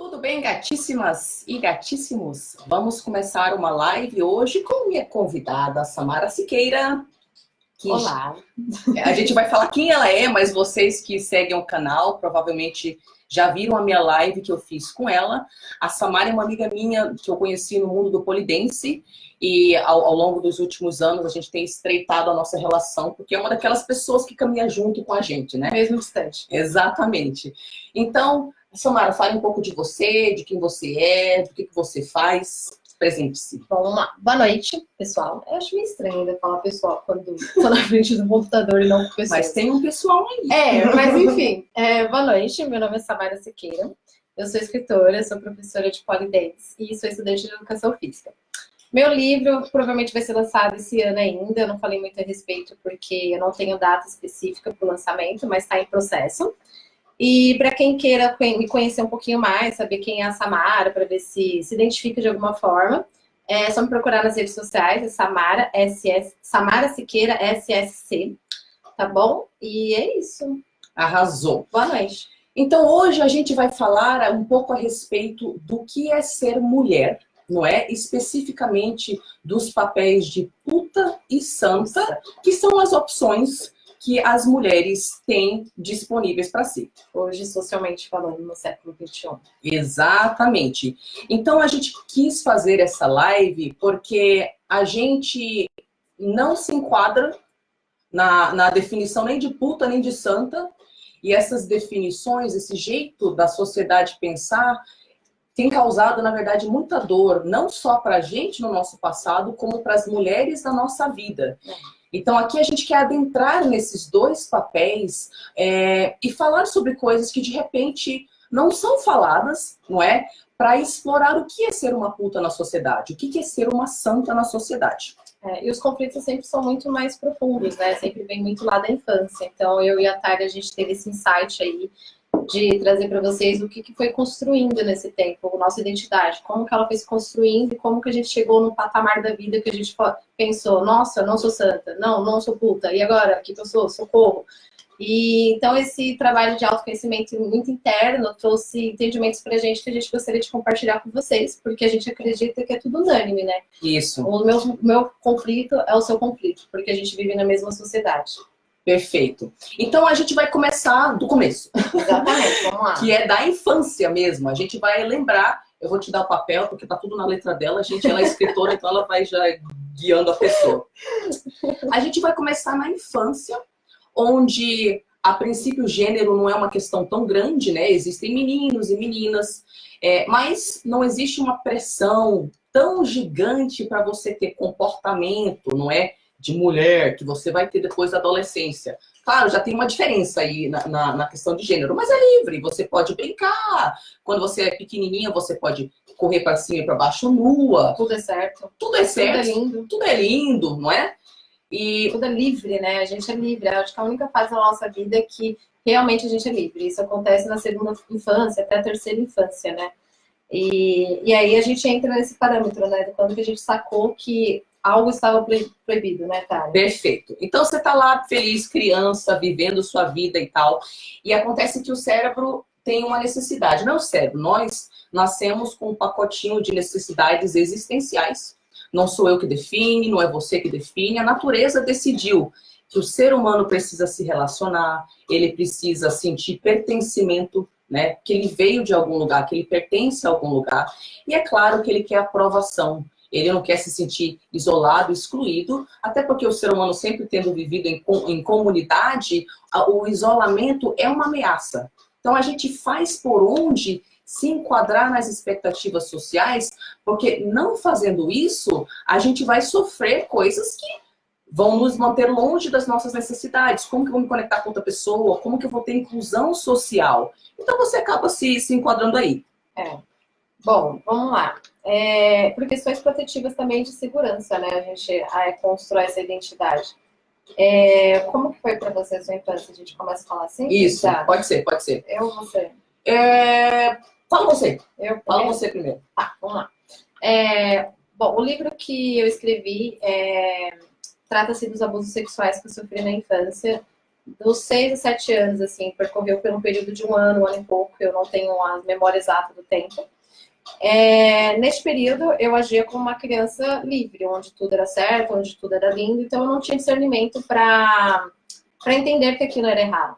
Tudo bem, gatíssimas e gatíssimos? Vamos começar uma live hoje com minha convidada, Samara Siqueira. Olá! A gente vai falar quem ela é, mas vocês que seguem o canal provavelmente já viram a minha live que eu fiz com ela. A Samara é uma amiga minha que eu conheci no mundo do polidense e ao longo dos últimos anos a gente tem estreitado a nossa relação, porque é uma daquelas pessoas que caminha junto com a gente, né? Mesmo distante. Exatamente. Então, Samara, fale um pouco de você, de quem você é, do que você faz. Presente-se. Vamos lá. Boa noite, pessoal. Eu acho meio estranho ainda falar pessoal quando estou na frente do computador e não com pessoas. Mas tem um pessoal aí. Mas enfim. Boa noite, meu nome é Samara Siqueira. Eu sou escritora, sou professora de polidense e sou estudante de educação física. Meu livro provavelmente vai ser lançado esse ano ainda. Eu não falei muito a respeito porque eu não tenho data específica para o lançamento, mas está em processo. E para quem queira me conhecer um pouquinho mais, saber quem é a Samara, para ver se identifica de alguma forma, é só me procurar nas redes sociais, é Samara, Samara Siqueira, SSC, tá bom? E é isso. Arrasou. Boa noite. Então hoje a gente vai falar um pouco a respeito do que é ser mulher, não é? Especificamente dos papéis de puta e santa, que são as opções que as mulheres têm disponíveis para si. Hoje, socialmente falando, no século XXI. Exatamente. Então, a gente quis fazer essa live porque a gente não se enquadra na definição nem de puta, nem de santa. E essas definições, esse jeito da sociedade pensar, tem causado, na verdade, muita dor, não só para a gente no nosso passado, como para as mulheres na nossa vida. Então, aqui a gente quer adentrar nesses dois papéis e falar sobre coisas que, de repente, não são faladas, não é? Para explorar o que é ser uma puta na sociedade, o que é ser uma santa na sociedade. E os conflitos sempre são muito mais profundos, né? Sempre vem muito lá da infância. Então, eu e a Thalia, a gente teve esse insight aí de trazer para vocês o que foi construindo nesse tempo, a nossa identidade, como que ela foi se construindo e como que a gente chegou no patamar da vida que a gente pensou, nossa, eu não sou santa, não sou puta, e agora, o que eu sou? Socorro. E então esse trabalho de autoconhecimento muito interno trouxe entendimentos pra gente que a gente gostaria de compartilhar com vocês, porque a gente acredita que é tudo unânime, né? Isso. O meu conflito é o seu conflito, porque a gente vive na mesma sociedade. Perfeito. Então a gente vai começar do começo. Exatamente, vamos lá. Que é da infância mesmo. A gente vai lembrar, eu vou te dar o papel, porque tá tudo na letra dela, ela é escritora, então ela vai já guiando a pessoa. A gente vai começar na infância, onde a princípio o gênero não é uma questão tão grande, né? Existem meninos e meninas, mas não existe uma pressão tão gigante para você ter comportamento, não é? De mulher, que você vai ter depois da adolescência. Claro, já tem uma diferença aí na questão de gênero, mas é livre, você pode brincar. Quando você é pequenininha, você pode correr para cima e para baixo nua. Tudo é certo. Tudo é certo. Tudo é lindo. Tudo é lindo, não é? E tudo é livre, né? A gente é livre. Acho que a única fase da nossa vida é que realmente a gente é livre. Isso acontece na segunda infância, até a terceira infância, né? E aí a gente entra nesse parâmetro, né? Quando que a gente sacou que algo estava proibido, né, Thalia? Perfeito. Então você tá lá feliz, criança, vivendo sua vida e tal. E acontece que o cérebro tem uma necessidade. Não é o cérebro, nós nascemos com um pacotinho de necessidades existenciais. Não sou eu que define, não é você que define. A natureza decidiu que o ser humano precisa se relacionar, ele precisa sentir pertencimento, né? Que ele veio de algum lugar, que ele pertence a algum lugar. E é claro que ele quer aprovação. Ele não quer se sentir isolado, excluído, até porque o ser humano sempre tendo vivido em comunidade, o isolamento é uma ameaça. Então a gente faz por onde se enquadrar nas expectativas sociais, porque não fazendo isso, a gente vai sofrer coisas que vão nos manter longe das nossas necessidades. Como que eu vou me conectar com outra pessoa? Como que eu vou ter inclusão social? Então você acaba se enquadrando aí. Bom, vamos lá. Por questões protetivas também de segurança, né? A gente constrói essa identidade. Como que foi para você a sua infância? A gente começa a falar assim? Isso, tá. Pode ser. Eu ou você? Fala você. Fala você primeiro. Tá, vamos lá. Bom, o livro que eu escrevi trata-se dos abusos sexuais que eu sofri na infância dos 6 a 7 anos, assim, percorreu por um período de um ano e pouco, eu não tenho a memória exata do tempo. Neste período, eu agia como uma criança livre, onde tudo era certo, onde tudo era lindo, então eu não tinha discernimento para entender que aquilo era errado.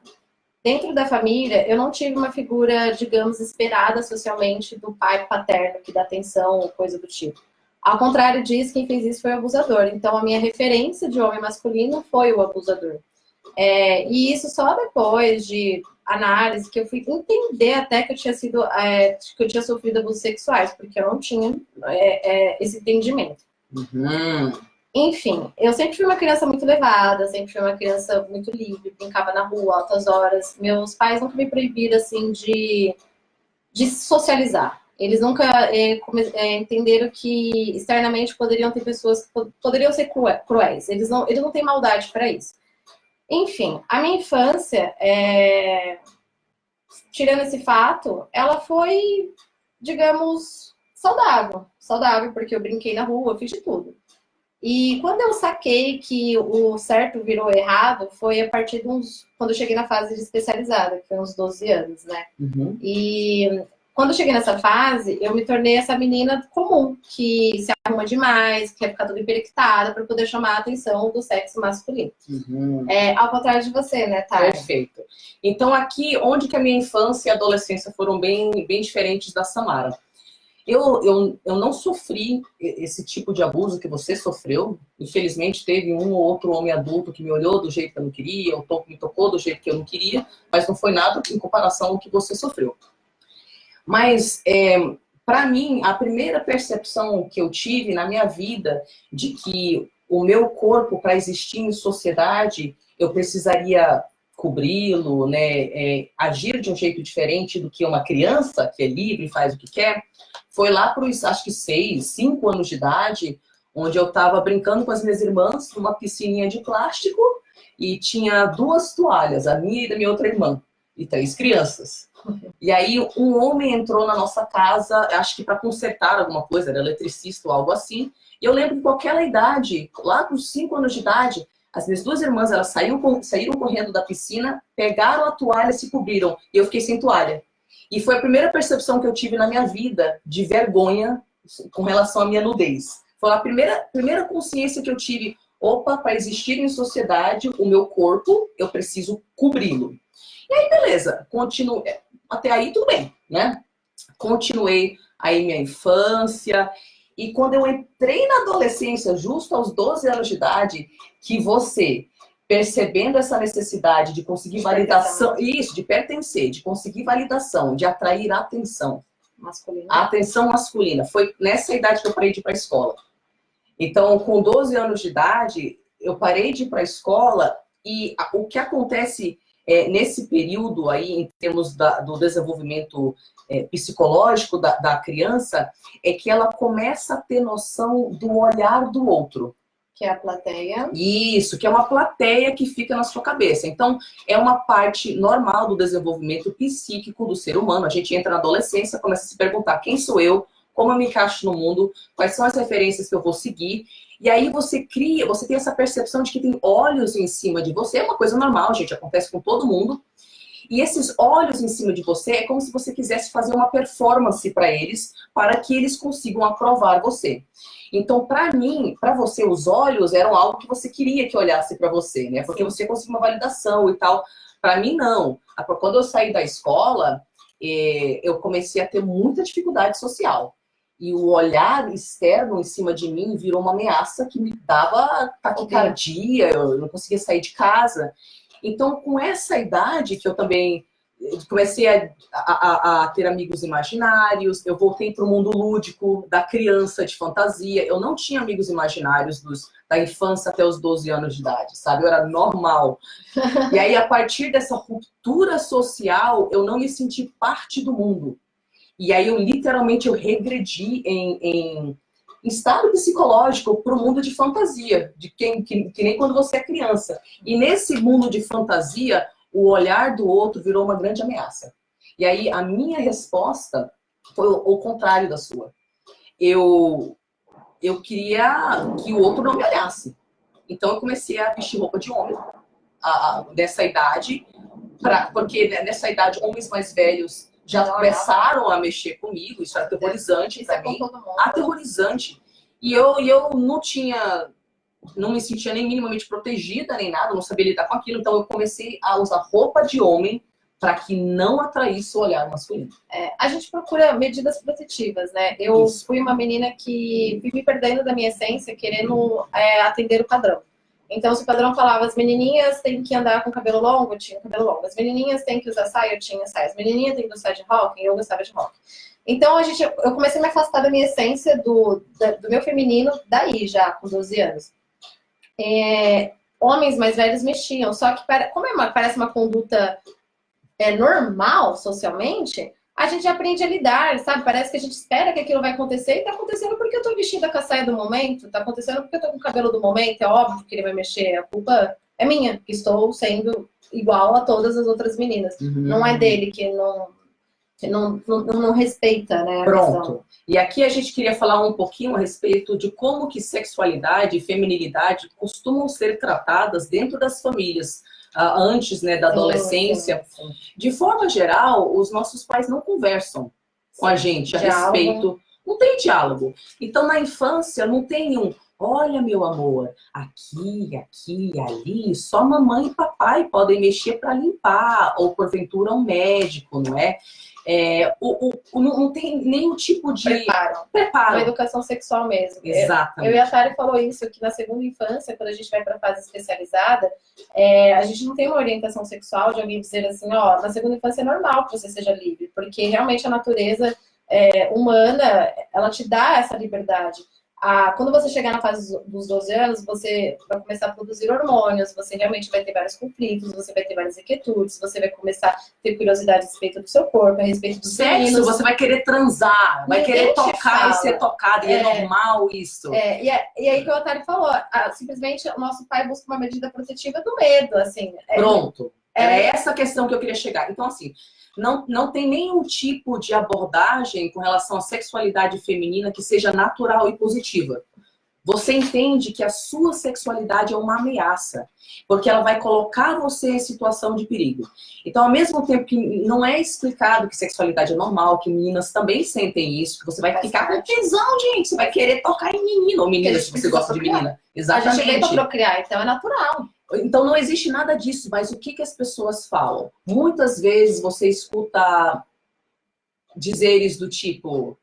Dentro da família, eu não tive uma figura, digamos, esperada socialmente do pai paterno, que dá atenção ou coisa do tipo. Ao contrário disso, quem fez isso foi o abusador. Então, a minha referência de homem masculino foi o abusador. E isso só depois de análise que eu fui entender até que eu tinha sido, que eu tinha sofrido abusos sexuais, porque eu não tinha esse entendimento. Uhum. Enfim, eu sempre fui uma criança muito levada, sempre fui uma criança muito livre, brincava na rua, altas horas. Meus pais nunca me proibiram, assim, de socializar. Eles nunca entenderam que externamente poderiam ter pessoas que poderiam ser cruéis. Eles não têm maldade para isso. Enfim, a minha infância, tirando esse fato, ela foi, digamos, saudável. Saudável, porque eu brinquei na rua, eu fiz de tudo. E quando eu saquei que o certo virou errado, foi a partir de quando eu cheguei na fase de especializada, que foi uns 12 anos, né? Uhum. E quando eu cheguei nessa fase, eu me tornei essa menina comum, que se arruma demais, que quer ficar toda emperectada para poder chamar a atenção do sexo masculino. Uhum. Ao contrário de você, né, Thay? Perfeito. Então, aqui, onde que a minha infância e adolescência foram bem diferentes da Samara. Eu não sofri esse tipo de abuso que você sofreu. Infelizmente, teve um ou outro homem adulto que me olhou do jeito que eu não queria, ou me tocou do jeito que eu não queria, mas não foi nada em comparação ao que você sofreu. Mas, para mim, a primeira percepção que eu tive na minha vida de que o meu corpo, para existir em sociedade, eu precisaria cobri-lo, né, agir de um jeito diferente do que uma criança, que é livre e faz o que quer, foi lá para os, acho que 6, 5 anos de idade, onde eu estava brincando com as minhas irmãs numa piscininha de plástico e tinha 2 toalhas, a minha e da minha outra irmã, e 3 crianças. E aí um homem entrou na nossa casa, acho que para consertar alguma coisa, era eletricista ou algo assim. E eu lembro que com aquela idade, lá com 5 anos de idade, as minhas 2 irmãs, elas saíram correndo da piscina, pegaram a toalha e se cobriram. E eu fiquei sem toalha. E foi a primeira percepção que eu tive na minha vida de vergonha com relação à minha nudez. Foi a primeira consciência que eu tive. Opa, para existir em sociedade, o meu corpo, eu preciso cobri-lo. E aí, beleza. Até aí, tudo bem, né? Continuei aí minha infância. E quando eu entrei na adolescência, justo aos 12 anos de idade, que você, percebendo essa necessidade de conseguir validação, isso, de pertencer, de conseguir validação, de atrair atenção masculina. A atenção masculina. Foi nessa idade que eu parei de ir para a escola. Então, com 12 anos de idade, eu parei de ir para a escola e o que acontece nesse período aí, em termos do desenvolvimento psicológico da criança, é que ela começa a ter noção do olhar do outro. Que é a plateia. Isso, que é uma plateia que fica na sua cabeça. Então, é uma parte normal do desenvolvimento psíquico do ser humano. A gente entra na adolescência, começa a se perguntar quem sou eu, como eu me encaixo no mundo, quais são as referências que eu vou seguir. E aí você tem essa percepção de que tem olhos em cima de você. É uma coisa normal, gente, acontece com todo mundo. E esses olhos em cima de você é como se você quisesse fazer uma performance para eles, para que eles consigam aprovar você. Então, para mim, para você, os olhos eram algo que você queria que olhasse para você, né? Porque você conseguia uma validação e tal. Para mim, não. Quando eu saí da escola, eu comecei a ter muita dificuldade social. E o olhar externo em cima de mim virou uma ameaça que me dava taquicardia, eu não conseguia sair de casa. Então, com essa idade que eu também comecei a ter amigos imaginários, eu voltei para o mundo lúdico, da criança de fantasia. Eu não tinha amigos imaginários da infância até os 12 anos de idade, sabe? Eu era normal. E aí, a partir dessa ruptura social, eu não me senti parte do mundo. E aí, literalmente, eu regredi em estado psicológico para o mundo de fantasia, que nem quando você é criança. E nesse mundo de fantasia, o olhar do outro virou uma grande ameaça. E aí a minha resposta foi o contrário da sua. Eu queria que o outro não me olhasse. Então eu comecei a vestir roupa de homem. dessa idade, porque nessa idade homens mais velhos já começaram a mexer comigo, isso é aterrorizante para mim, aterrorizante. E eu não me sentia nem minimamente protegida, nem nada, não sabia lidar com aquilo, então eu comecei a usar roupa de homem para que não atraísse o olhar masculino. A gente procura medidas protetivas, né? Eu fui uma menina que vivi perdendo da minha essência, querendo atender o padrão. Então, se o padrão falava, as menininhas têm que andar com cabelo longo, eu tinha cabelo longo. As menininhas têm que usar saia, eu tinha saia. As menininhas têm que gostar de rock, eu gostava de rock. Então, eu comecei a me afastar da minha essência, do meu feminino, daí já, com 12 anos. Homens mais velhos mexiam, só que como parece uma conduta normal socialmente, a gente aprende a lidar, sabe? Parece que a gente espera que aquilo vai acontecer e tá acontecendo porque eu tô vestida com a saia do momento, tá acontecendo porque eu tô com o cabelo do momento, é óbvio que ele vai mexer, a culpa é minha, que estou sendo igual a todas as outras meninas. Não é dele que não respeita, né, a Pronto. questão. E aqui a gente queria falar um pouquinho a respeito de como que sexualidade e feminilidade costumam ser tratadas dentro das famílias. Antes, né, da adolescência. Sim. De forma geral, os nossos pais não conversam com a gente a respeito. Não tem diálogo. Então, na infância, não tem olha, meu amor, aqui, ali, só mamãe e papai podem mexer para limpar, ou porventura um médico, não é? Não tem nenhum tipo de preparo. Uma educação sexual mesmo. Exatamente. Eu e a Tari falou isso, que na segunda infância, quando a gente vai para a fase especializada, a gente não tem uma orientação sexual de alguém dizer assim, na segunda infância é normal que você seja livre, porque realmente a natureza humana, ela te dá essa liberdade. Quando você chegar na fase dos 12 anos, você vai começar a produzir hormônios, você realmente vai ter vários conflitos, você vai ter várias inquietudes, você vai começar a ter curiosidade a respeito do seu corpo, a respeito dos sexo, você vai querer transar, vai querer tocar e ser tocado, e é normal isso. E aí que o Otário falou, simplesmente o nosso pai busca uma medida protetiva do medo, assim. Pronto, é essa questão que eu queria chegar. Então, assim, não tem nenhum tipo de abordagem com relação à sexualidade feminina que seja natural e positiva. Você entende que a sua sexualidade é uma ameaça, porque ela vai colocar você em situação de perigo. Então, ao mesmo tempo que não é explicado que sexualidade é normal, que meninas também sentem isso, que você vai ficar com tesão, gente, você vai querer tocar em menino, ou menina, se você gosta de menina. Exatamente. A gente veio pra procriar, então é natural. Então não existe nada disso, mas o que as pessoas falam? Muitas vezes você escuta dizeres do tipo,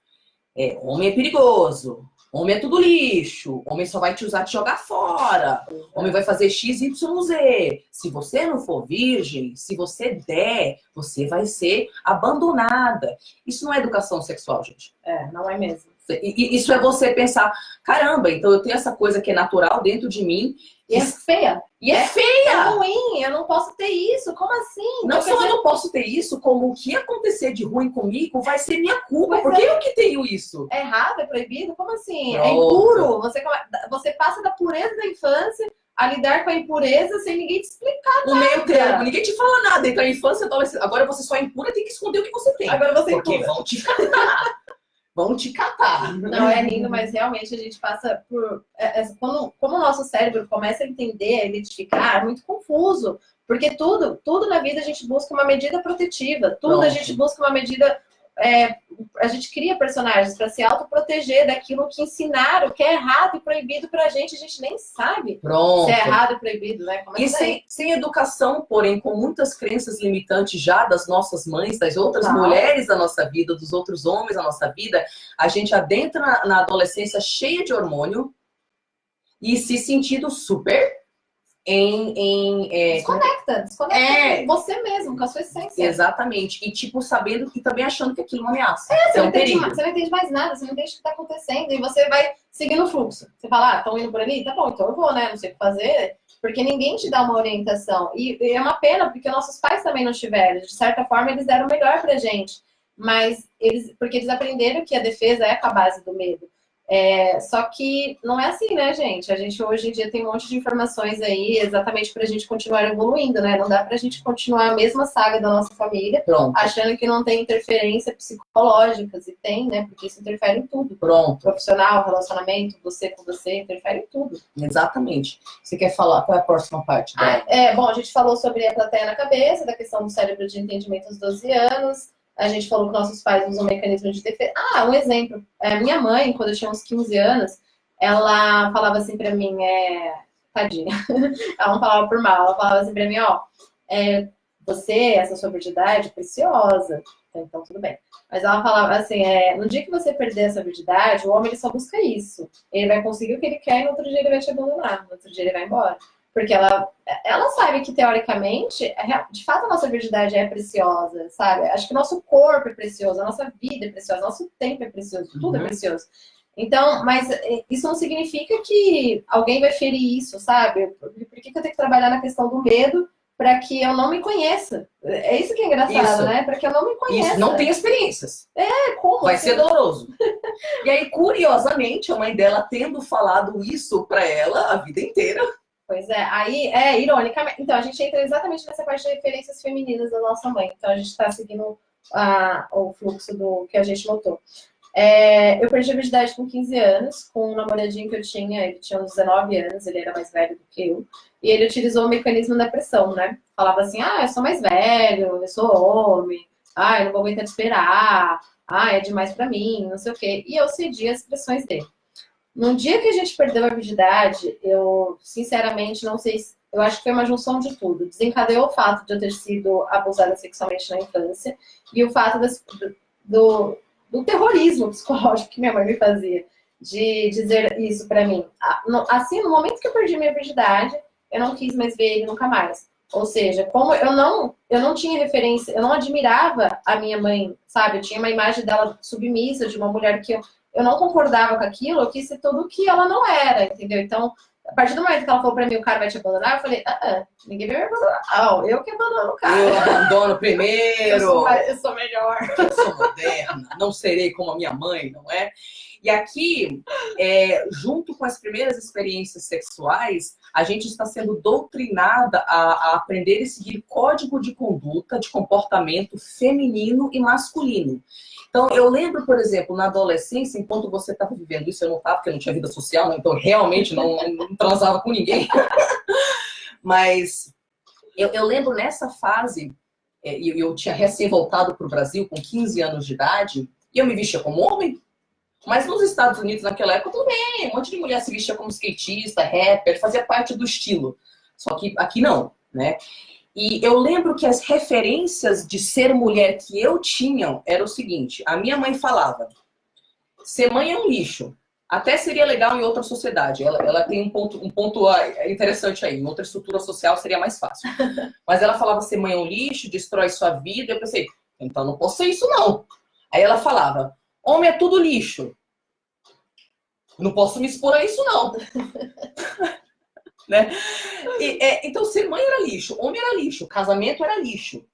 homem é perigoso, homem é tudo lixo, homem só vai te usar te jogar fora, homem vai fazer X, Y, Z. Se você não for virgem, se você der, você vai ser abandonada. Isso não é educação sexual, gente. Não é mesmo. Isso é você pensar, caramba, então eu tenho essa coisa que é natural dentro de mim. E é feia. E é feia! É ruim, eu não posso ter isso. Como assim? Não só eu não posso ter isso, como o que acontecer de ruim comigo vai ser minha culpa. Porque eu que tenho isso. É errado, é proibido? Como assim? Pronto. É impuro. Você passa da pureza da infância a lidar com a impureza sem ninguém te explicar nada. O meio termo, ninguém te fala nada. Entre a infância e a adolescência. Agora você só é impura e tem que esconder o que você tem. Agora você é porque impura. vão te catar. Vão te catar. Não, é lindo, mas realmente a gente passa por... Como o nosso cérebro começa a entender, a identificar, é muito confuso. Porque tudo na vida a gente busca uma medida protetiva. Tudo a gente busca uma medida... a gente cria personagens para se autoproteger daquilo que ensinaram, que é errado e proibido pra gente. A gente nem sabe se é errado e proibido, né? E sem educação, porém, com muitas crenças limitantes já das nossas mães, das outras mulheres da nossa vida, dos outros homens da nossa vida, a gente adentra na adolescência cheia de hormônio e se sentindo super desconecta com você mesmo, com a sua essência. Exatamente. E tipo, sabendo e também achando que aquilo é uma ameaça. Você não entende mais nada, você não entende o que está acontecendo. E você vai seguindo o fluxo. Você fala, estão indo por ali? Tá bom, então eu vou, né? Não sei o que fazer. Porque ninguém te dá uma orientação. E é uma pena, porque nossos pais também não tiveram. De certa forma, eles deram o melhor pra gente. Mas porque eles aprenderam que a defesa é com a base do medo. Só que não é assim, né, gente? A gente hoje em dia tem um monte de informações aí exatamente para a gente continuar evoluindo, né? Não dá para a gente continuar a mesma saga da nossa família, Pronto. achando que não tem interferência psicológicas, e tem, né? Porque isso interfere em tudo. Pronto. Profissional, relacionamento, você com você, interfere em tudo. Exatamente. Você quer falar? Qual é a próxima parte? Bom, a gente falou sobre a plateia na cabeça, da questão do cérebro de entendimento aos 12 anos. A gente falou que nossos pais usam mecanismos de defesa. Um exemplo. Minha mãe, quando eu tinha uns 15 anos, ela falava assim pra mim, tadinha, ela não falava por mal, ela falava assim pra mim, você, essa sua virgindade, é preciosa. Então, tudo bem. Mas ela falava assim, no dia que você perder essa virgindade, o homem ele só busca isso. Ele vai conseguir o que ele quer e no outro dia ele vai te abandonar. No outro dia ele vai embora. Porque ela sabe que, teoricamente, de fato, a nossa virgindade é preciosa, sabe? Acho que o nosso corpo é precioso, a nossa vida é preciosa, nosso tempo é precioso, tudo é precioso. Então, mas isso não significa que alguém vai ferir isso, sabe? Por que eu tenho que trabalhar na questão do medo para que eu não me conheça? É isso que é engraçado, né? Para que eu não me conheça. Isso, não tem experiências. Como? Vai ser doloroso. E aí, curiosamente, a mãe dela tendo falado isso para ela a vida inteira. Pois aí, ironicamente. Então, a gente entra exatamente nessa parte de referências femininas da nossa mãe. Então, a gente está seguindo o fluxo do que a gente notou. Eu perdi a virgindade com 15 anos, com um namoradinho que eu tinha, ele tinha uns 19 anos, ele era mais velho do que eu. E ele utilizou o mecanismo da pressão, né? Falava assim, eu sou mais velho, eu sou homem, eu não vou aguentar de esperar, é demais pra mim, não sei o quê. E eu cedi as pressões dele. No dia que a gente perdeu a virgindade, eu, sinceramente, não sei se... Eu acho que foi uma junção de tudo. Desencadeou o fato de eu ter sido abusada sexualmente na infância e o fato do terrorismo psicológico que minha mãe me fazia, de dizer isso pra mim. Assim, no momento que eu perdi minha virgindade, eu não quis mais ver ele nunca mais. Ou seja, como eu não tinha referência, eu não admirava a minha mãe, sabe? Eu tinha uma imagem dela submissa, de uma mulher que eu não concordava com aquilo, eu quis ser tudo o que ela não era, entendeu? Então, a partir do momento que ela falou pra mim, o cara vai te abandonar, eu falei, ninguém vai me abandonar. Eu que abandono o cara. Eu abandono primeiro. Eu sou melhor. Eu sou moderna, não serei como a minha mãe, não é? E aqui, junto com as primeiras experiências sexuais, a gente está sendo doutrinada a aprender e seguir código de conduta, de comportamento feminino e masculino. Então, eu lembro, por exemplo, na adolescência, enquanto você estava vivendo isso, eu não estava, porque eu não tinha vida social, né? Então realmente não transava com ninguém. Mas eu lembro nessa fase, eu tinha recém voltado para o Brasil com 15 anos de idade, e eu me vestia como homem. Mas nos Estados Unidos, naquela época, tudo bem, um monte de mulher se vestia como skatista, rapper, fazia parte do estilo. Só que aqui não, né? E eu lembro que as referências de ser mulher que eu tinha era o seguinte: a minha mãe falava, ser mãe é um lixo. Até seria legal em outra sociedade. Ela tem um ponto interessante aí. Em outra estrutura social seria mais fácil. Mas ela falava, ser mãe é um lixo, destrói sua vida. Eu pensei, então não posso ser isso não. Aí ela falava, homem é tudo lixo. Não posso me expor a isso não. Né? Então, ser mãe era lixo, homem era lixo, casamento era lixo.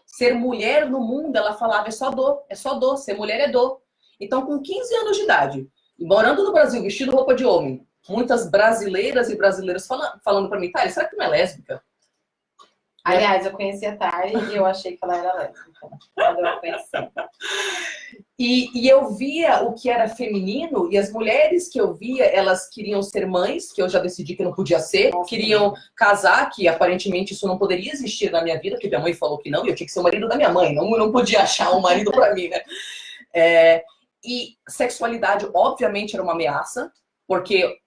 Ser mulher no mundo, ela falava, é só dor, ser mulher é dor. Então, com 15 anos de idade, morando no Brasil, vestindo roupa de homem, muitas brasileiras e brasileiros falando pra mim, Thalia, será que tu não é lésbica? Aliás, eu conheci a Thalia e eu achei que ela era lésbica quando eu conheci. E eu via o que era feminino, e as mulheres que eu via, elas queriam ser mães, que eu já decidi que não podia ser, queriam casar, que aparentemente isso não poderia existir na minha vida, porque minha mãe falou que não, e eu tinha que ser o marido da minha mãe, não podia achar um marido pra mim, né? E sexualidade, obviamente, era uma ameaça, porque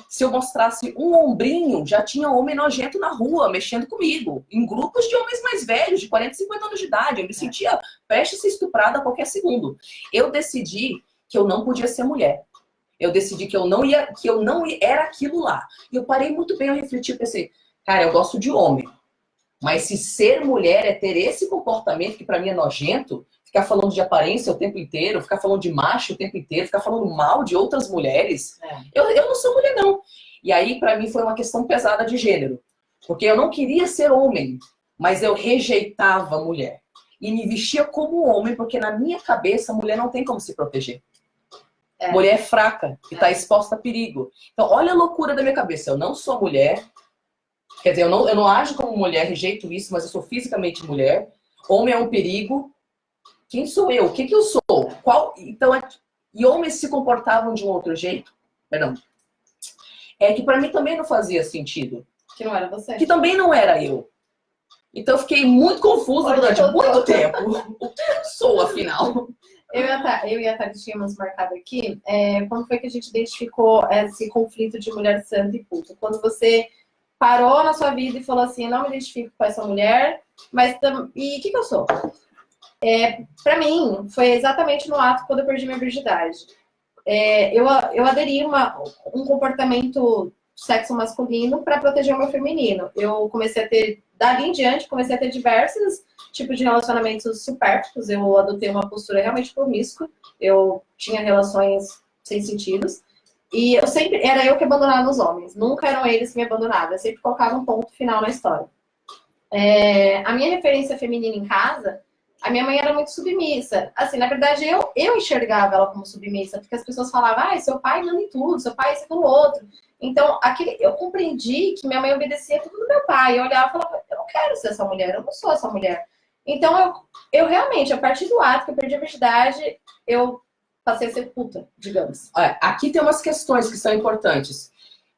se eu mostrasse um ombrinho, já tinha homem nojento na rua, mexendo comigo, em grupos de homens mais velhos, de 40, 50 anos de idade. Eu me sentia prestes a ser estuprada a qualquer segundo. Eu decidi que eu não podia ser mulher. Eu decidi que eu não era aquilo lá. E eu parei muito bem, eu refleti e pensei, cara, eu gosto de homem. Mas se ser mulher é ter esse comportamento que pra mim é nojento, ficar falando de aparência o tempo inteiro, ficar falando de macho o tempo inteiro, ficar falando mal de outras mulheres, eu não sou mulher, não. E aí, pra mim, foi uma questão pesada de gênero. Porque eu não queria ser homem, mas eu rejeitava a mulher. E me vestia como homem, porque na minha cabeça, a mulher não tem como se proteger. Mulher fraca, que está exposta a perigo. Então, olha a loucura da minha cabeça. Eu não sou mulher. Quer dizer, eu não ajo como mulher, rejeito isso, mas eu sou fisicamente mulher. Homem é um perigo. Quem sou eu? O que eu sou? Então, e homens se comportavam de um outro jeito? Perdão. É que para mim também não fazia sentido. Que não era você. Que também não era eu. Então eu fiquei muito confusa durante muito tempo. O que eu sou, afinal? Eu e a Thaís tínhamos marcado aqui, quando foi que a gente identificou esse conflito de mulher santa e puta? Quando você parou na sua vida e falou assim, não me identifico com essa mulher, mas e o que eu sou? Pra mim, foi exatamente no ato quando eu perdi minha virgindade. Eu aderi um comportamento sexo masculino para proteger o meu feminino. Eu comecei a ter, dali em diante, comecei a ter diversos tipos de relacionamentos supérfluos. Eu adotei uma postura realmente promíscua. Eu tinha relações sem sentidos. E era eu que abandonava os homens. Nunca eram eles que me abandonavam. Eu sempre colocava um ponto final na história. A minha referência feminina em casa, a minha mãe era muito submissa. Assim, na verdade, eu enxergava ela como submissa, porque as pessoas falavam, seu pai manda em tudo, seu pai é isso e aquilo outro. Então, eu compreendi que minha mãe obedecia tudo do meu pai. Eu olhava e falava, eu não quero ser essa mulher, eu não sou essa mulher. Então, eu realmente, a partir do ato que eu perdi a virgindade, eu passei a ser puta, digamos. Aqui tem umas questões que são importantes.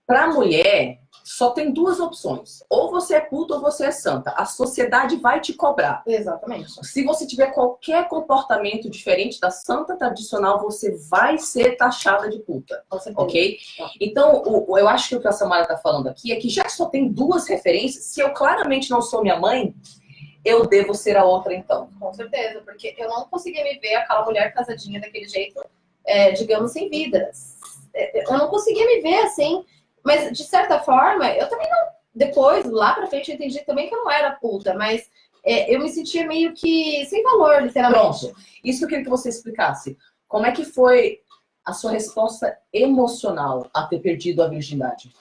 Para a mulher, só tem duas opções. Ou você é puta ou você é santa. A sociedade vai te cobrar. Exatamente. Se você tiver qualquer comportamento diferente da santa tradicional, você vai ser taxada de puta. Ok? Então, eu acho que o que a Samara está falando aqui é que já que só tem duas referências, se eu claramente não sou minha mãe, eu devo ser a outra então. Com certeza, porque eu não conseguia me ver aquela mulher casadinha daquele jeito, digamos, sem vida. Eu não conseguia me ver assim. Mas, de certa forma, eu também não... Depois, lá pra frente, eu entendi também que eu não era puta, mas eu me sentia meio que sem valor, literalmente. Pronto. Isso que eu queria que você explicasse. Como é que foi a sua resposta emocional a ter perdido a virgindade?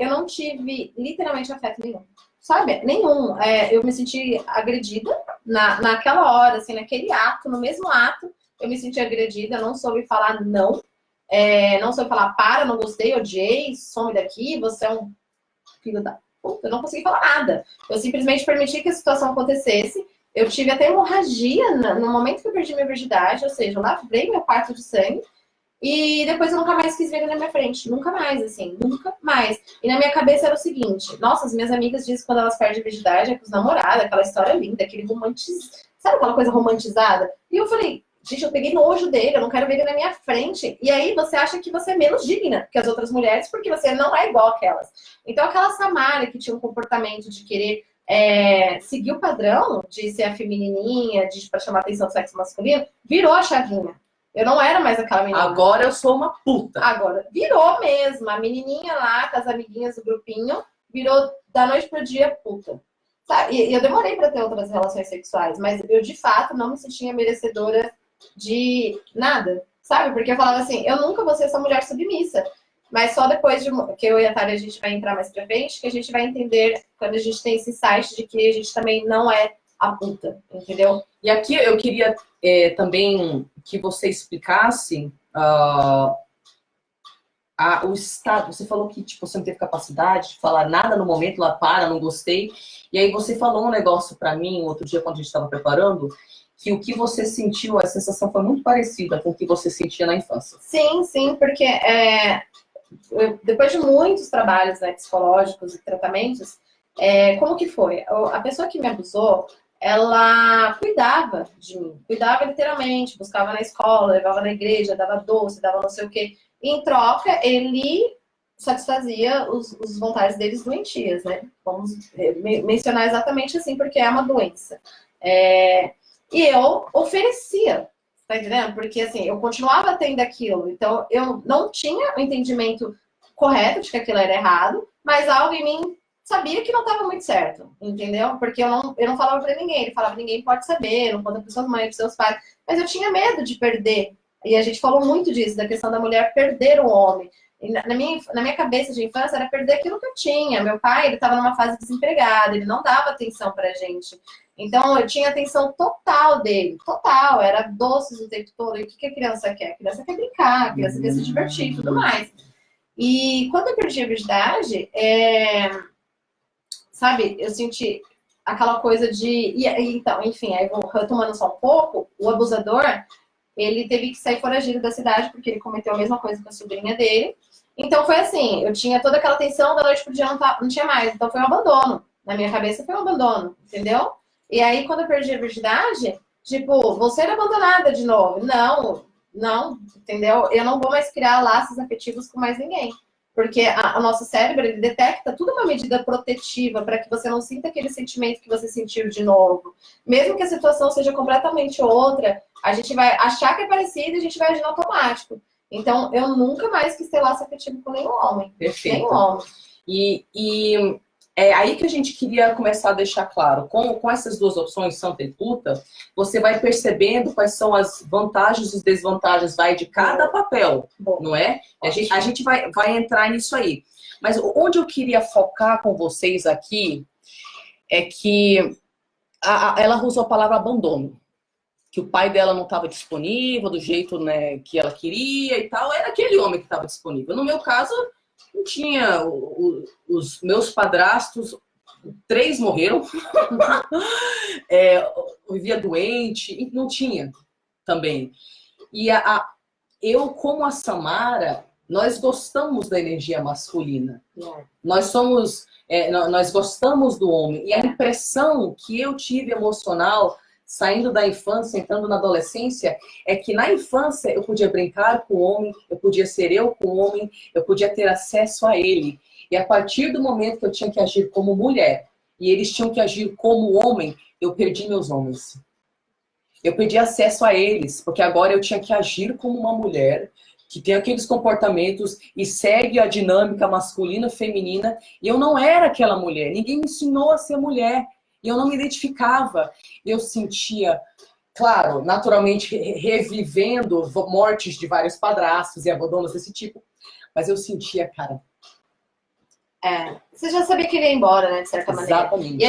Eu não tive, literalmente, afeto nenhum. Sabe? Nenhum. Eu me senti agredida naquela hora, assim, naquele ato, no mesmo ato, eu me senti agredida, não soube falar não. Não soube falar, não gostei, odiei, some daqui, você é um filho da puta. Eu não consegui falar nada. Eu simplesmente permiti que a situação acontecesse. Eu tive até hemorragia no momento que eu perdi minha virgindade, ou seja, eu lavei meu quarto de sangue e depois eu nunca mais quis ver ele na minha frente. Nunca mais, assim, nunca mais. E na minha cabeça era o seguinte, nossa, as minhas amigas dizem que quando elas perdem a virgindade é com os namorados, aquela história linda, aquele sabe aquela coisa romantizada? E eu falei, gente, eu peguei nojo dele, eu não quero ver ele na minha frente. E aí você acha que você é menos digna que as outras mulheres, porque você não é igual àquelas. Então aquela Samara que tinha um comportamento de querer seguir o padrão, de ser a feminininha, para chamar atenção do sexo masculino, virou a chavinha. Eu não era mais aquela menina. Agora eu sou uma puta. Agora, virou mesmo. A menininha lá, com as amiguinhas do grupinho, virou da noite pro dia puta. Sabe? E eu demorei pra ter outras relações sexuais, mas eu de fato não me sentia merecedora de nada, sabe? Porque eu falava assim, eu nunca vou ser essa mulher submissa. Mas só depois que eu e a Thalia, a gente vai entrar mais pra frente, que a gente vai entender, quando a gente tem esse insight de que a gente também não é a puta, entendeu? E aqui eu queria também que você explicasse o estado. Você falou que tipo, você não teve capacidade de falar nada no momento, lá não gostei. E aí você falou um negócio pra mim, outro dia, quando a gente estava preparando, que o que você sentiu, a sensação foi muito parecida com o que você sentia na infância. Sim, sim, porque depois de muitos trabalhos, né, psicológicos e tratamentos, como que foi? A pessoa que me abusou, ela cuidava de mim, cuidava literalmente, buscava na escola, levava na igreja, dava doce, dava não sei o quê. E, em troca, ele satisfazia os vontades deles doentias, né? Vamos mencionar exatamente assim, porque é uma doença. E eu oferecia, tá entendendo? Porque, assim, eu continuava tendo aquilo. Então, eu não tinha o entendimento correto de que aquilo era errado, mas algo em mim sabia que não estava muito certo, entendeu? Porque eu não falava pra ninguém. Ele falava, ninguém pode saber, não conta pra sua mãe, pros seus pais. Mas eu tinha medo de perder. E a gente falou muito disso, da questão da mulher perder o homem. Na minha cabeça de infância era perder aquilo que eu tinha. Meu pai, ele estava numa fase desempregada, ele não dava atenção pra gente. Então, eu tinha atenção total dele, total. Era doces o tempo todo. E o que a criança quer? A criança quer brincar, a criança quer se divertir e tudo mais. E quando eu perdi a virgindade, sabe, eu senti aquela coisa de... Então, enfim, aí vou retomando só um pouco, o abusador, ele teve que sair foragido da cidade porque ele cometeu a mesma coisa com a sobrinha dele. Então foi assim, eu tinha toda aquela atenção, da noite pro dia não tinha mais. Então foi um abandono. Na minha cabeça foi um abandono, entendeu? E aí quando eu perdi a virgindade, tipo, vou ser abandonada de novo. Não, entendeu? Eu não vou mais criar laços afetivos com mais ninguém. Porque o nosso cérebro, ele detecta tudo uma medida protetiva para que você não sinta aquele sentimento que você sentiu de novo. Mesmo que a situação seja completamente outra, a gente vai achar que é parecido e a gente vai agir no automático. Então, eu nunca mais quis ter laço afetivo com nenhum homem. Perfeito. Nenhum homem. E é aí que a gente queria começar a deixar claro. Com essas duas opções, santa e puta, você vai percebendo quais são as vantagens e as desvantagens de cada papel, não é? A gente vai entrar nisso aí. Mas onde eu queria focar com vocês aqui é que ela usou a palavra abandono. Que o pai dela não estava disponível do jeito, né, que ela queria e tal. Era aquele homem que estava disponível. No meu caso, não tinha. Os meus padrastos, 3 morreram. Eu vivia doente, não tinha também. E eu, como a Samara, nós gostamos da energia masculina. Nós gostamos do homem. E a impressão que eu tive emocional, saindo da infância, entrando na adolescência, é que na infância eu podia brincar com o homem, eu podia ser eu com o homem, eu podia ter acesso a ele. E a partir do momento que eu tinha que agir como mulher, e eles tinham que agir como homem, eu perdi meus homens. Eu perdi acesso a eles, porque agora eu tinha que agir como uma mulher, que tem aqueles comportamentos e segue a dinâmica masculina-feminina, e eu não era aquela mulher, ninguém me ensinou a ser mulher. E eu não me identificava. Eu sentia, claro, naturalmente revivendo mortes de vários padrastos e abandonos desse tipo. Mas eu sentia, cara... Você já sabia que ele ia embora, né, de certa maneira. Exatamente. E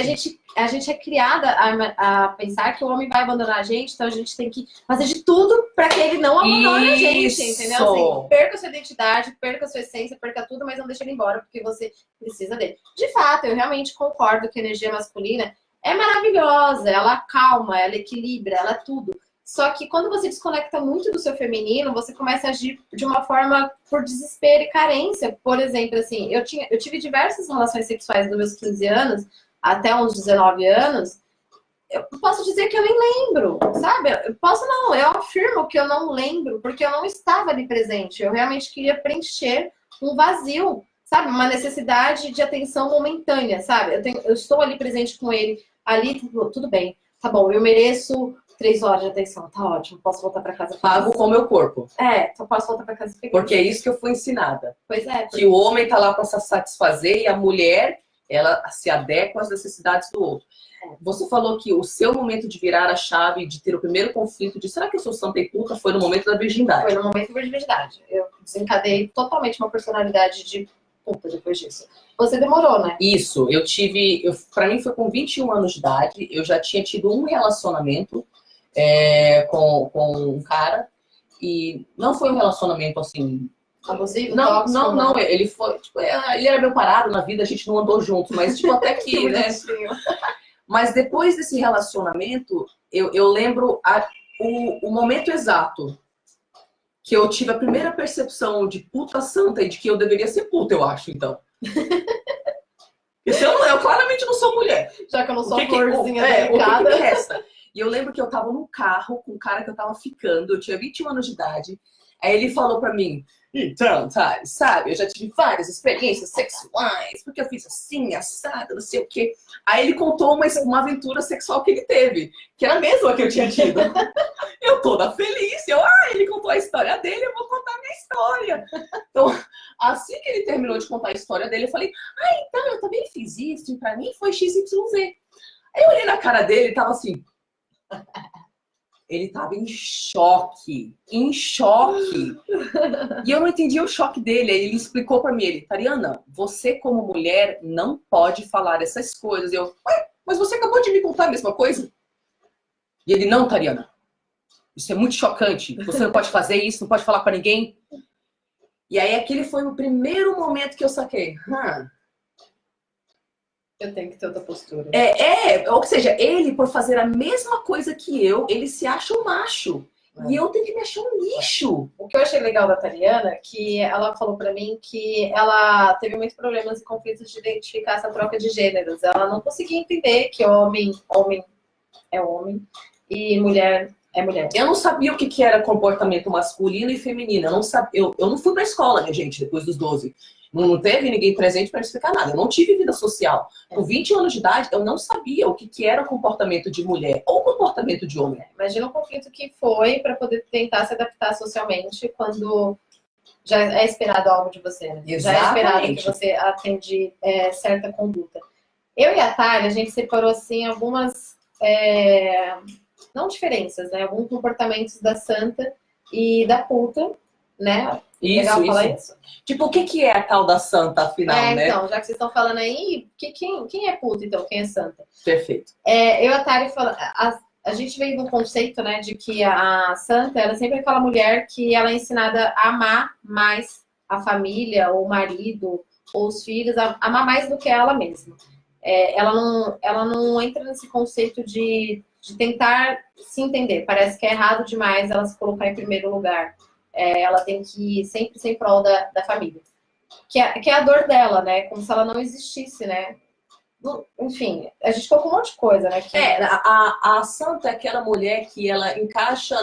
a gente é criada a pensar que o homem vai abandonar a gente, então a gente tem que fazer de tudo para que ele não abandone a gente, entendeu? Assim, perca a sua identidade, perca a sua essência, perca tudo, mas não deixe ele embora, porque você precisa dele. De fato, eu realmente concordo que a energia masculina é maravilhosa, ela acalma, ela equilibra, ela é tudo. Só que quando você desconecta muito do seu feminino, você começa a agir de uma forma por desespero e carência. Por exemplo, assim, eu tive diversas relações sexuais dos meus 15 anos até uns 19 anos. Eu posso dizer que eu nem lembro, sabe? Eu afirmo que eu não lembro, porque eu não estava ali presente. Eu realmente queria preencher um vazio, sabe? Uma necessidade de atenção momentânea, sabe? Eu estou ali presente com ele, ali, tudo bem. Tá bom, eu mereço 3 horas de atenção, tá ótimo, posso voltar pra casa. Pago com o meu corpo. Só posso voltar pra casa. Porque é isso que eu fui ensinada. Pois é. Que o homem tá lá pra se satisfazer e a mulher, ela se adequa às necessidades do outro. Você falou que o seu momento de virar a chave, de ter o primeiro conflito de será que eu sou santa e puta, foi no momento da virgindade? Foi no momento da virgindade. Eu desencadeei totalmente uma personalidade de puta depois disso. Você demorou, né? Isso, pra mim foi com 21 anos de idade, eu já tinha tido um relacionamento com um cara, e não foi um relacionamento assim... Abusivo? Não, ele foi, tipo, ele era meu parado na vida, a gente não andou junto, mas tipo, até que, né? Mas depois desse relacionamento, eu lembro o momento exato que eu tive a primeira percepção de puta santa e de que eu deveria ser puta, eu acho, então. Eu claramente não sou mulher. Já que eu não sou florzinha delicada. O que resta? E eu lembro que eu tava no carro com um cara que eu tava ficando, eu tinha 21 anos de idade. Aí ele falou pra mim, então, sabe, eu já tive várias experiências sexuais, porque eu fiz assim, assado, não sei o quê. Aí ele contou uma aventura sexual que ele teve, que era a mesma que eu tinha tido. Eu toda feliz, ele contou a história dele, eu vou contar a minha história. Então, assim que ele terminou de contar a história dele, eu falei, então, eu também fiz isso, e pra mim foi XYZ. Aí eu olhei na cara dele e tava assim... Ele tava em choque, em choque. E eu não entendia o choque dele. Aí ele explicou pra mim, ele, Tariana, você como mulher não pode falar essas coisas. Eu, ué, mas você acabou de me contar a mesma coisa? E ele, não, Tariana, isso é muito chocante. Você não pode fazer isso, não pode falar pra ninguém. E aí aquele foi o primeiro momento que eu saquei. Eu tenho que ter outra postura. Ou seja, ele, por fazer a mesma coisa que eu, ele se acha um macho. E eu tenho que me achar um lixo. O que eu achei legal da Tariana, que ela falou pra mim que ela teve muitos problemas e conflitos de identificar essa troca de gêneros. Ela não conseguia entender que homem é homem e mulher é mulher. Eu não sabia o que era comportamento masculino e feminino. Eu não sabia, eu não fui pra escola, minha gente, depois dos 12. Não teve ninguém presente para explicar nada. Eu não tive vida social. Com 20 anos de idade, eu não sabia o que era o comportamento de mulher ou o comportamento de homem. Imagina o conflito que foi para poder tentar se adaptar socialmente quando já é esperado algo de você. Né? Já é esperado que você atende certa conduta. Eu e a Thalia, a gente separou assim algumas, não diferenças, né? Alguns comportamentos da santa e da puta, né? Legal falar isso? Tipo, o que é a tal da santa, afinal, né? Então, já que vocês estão falando aí, quem é puta, então? Quem é santa? Perfeito. Eu e a Thalia falamos... A gente veio do conceito, né, de que a santa era sempre aquela mulher que ela é ensinada a amar mais a família, ou o marido, ou os filhos, a amar mais do que ela mesma. Ela não entra nesse conceito de tentar se entender. Parece que é errado demais ela se colocar em primeiro lugar. Ela tem que ir sempre ser em prol da família. Que é a dor dela, né? Como se ela não existisse, né? Enfim, a gente colocou um monte de coisa, né? A santa é aquela mulher que ela encaixa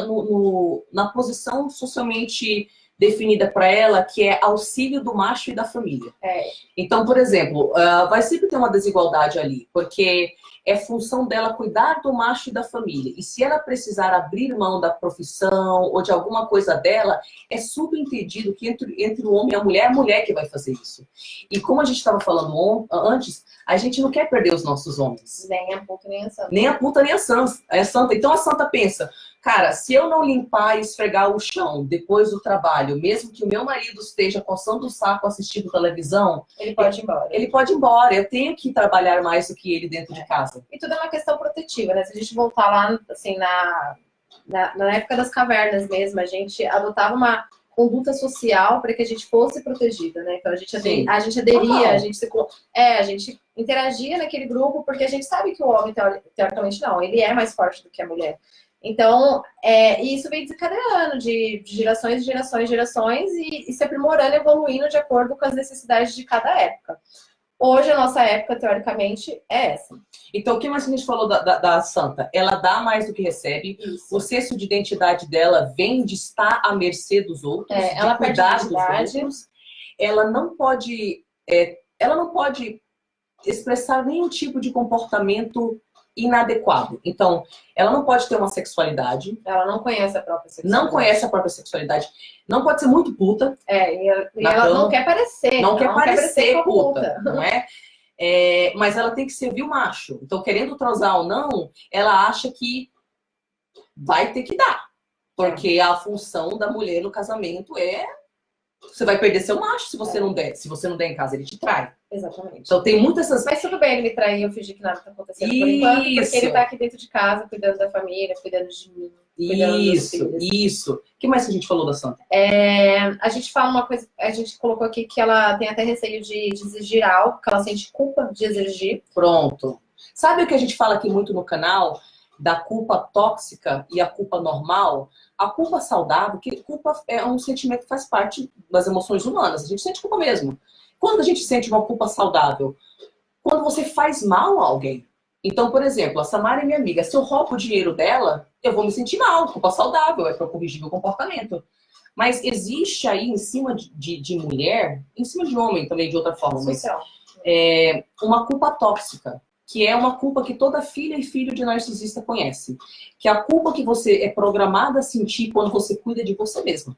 na posição socialmente definida para ela, que é auxílio do macho e da família. Então, por exemplo, vai sempre ter uma desigualdade ali, porque é função dela cuidar do macho e da família. E se ela precisar abrir mão da profissão ou de alguma coisa dela, é subentendido que entre o homem e a mulher que vai fazer isso. E como a gente estava falando antes, a gente não quer perder os nossos homens. Nem a puta, nem a santa. Nem a puta, nem a santa. Então a santa pensa, cara, se eu não limpar e esfregar o chão depois do trabalho, mesmo que o meu marido esteja coçando o saco assistindo televisão, ele pode ir embora. Ele pode ir embora. Eu tenho que trabalhar mais do que ele dentro de casa. E tudo é uma questão protetiva, né? Se a gente voltar lá, assim, na época das cavernas mesmo, a gente adotava uma conduta social para que a gente fosse protegida, né? Então a gente aderia, a gente interagia naquele grupo, porque a gente sabe que o homem, teoricamente, não, ele é mais forte do que a mulher. Então, isso vem desencadeando de gerações, e se aprimorando, evoluindo de acordo com as necessidades de cada época. Hoje, a nossa época, teoricamente, é essa. Então, o que mais a gente falou da santa? Ela dá mais do que recebe. Isso. O senso de identidade dela vem de estar à mercê dos outros, ela de cuidar dos outros. Ela não pode expressar nenhum tipo de comportamento inadequado. Então, ela não pode ter uma sexualidade. Ela não conhece a própria sexualidade. Não conhece a própria sexualidade. Não pode ser muito puta. E ela não quer parecer. Não quer parecer puta, não é? Mas ela tem que servir o macho. Então, querendo transar ou não, ela acha que vai ter que dar. Porque a função da mulher no casamento você vai perder seu macho se você não der. Se você não der em casa, ele te trai. Exatamente. Então tem muitas essas... Mas tudo bem ele me trair, eu fingir que nada tá acontecendo por enquanto, porque ele tá aqui dentro de casa, cuidando da família, cuidando de mim. Isso. O que mais que a gente falou da santa? A gente fala uma coisa, a gente colocou aqui que ela tem até receio de exigir algo, que ela sente culpa de exigir. Pronto. Sabe o que a gente fala aqui muito no canal? Da culpa tóxica e a culpa normal? A culpa saudável, que culpa é um sentimento que faz parte das emoções humanas. A gente sente culpa mesmo. Quando a gente sente uma culpa saudável? Quando você faz mal a alguém. Então, por exemplo, a Samara é minha amiga. Se eu roubo o dinheiro dela, eu vou me sentir mal. Culpa saudável, é para corrigir meu comportamento. Mas existe aí, em cima de mulher, em cima de homem também, de outra forma, mas, uma culpa tóxica. Que é uma culpa que toda filha e filho de narcisista conhece. Que é a culpa que você é programada a sentir quando você cuida de você mesma.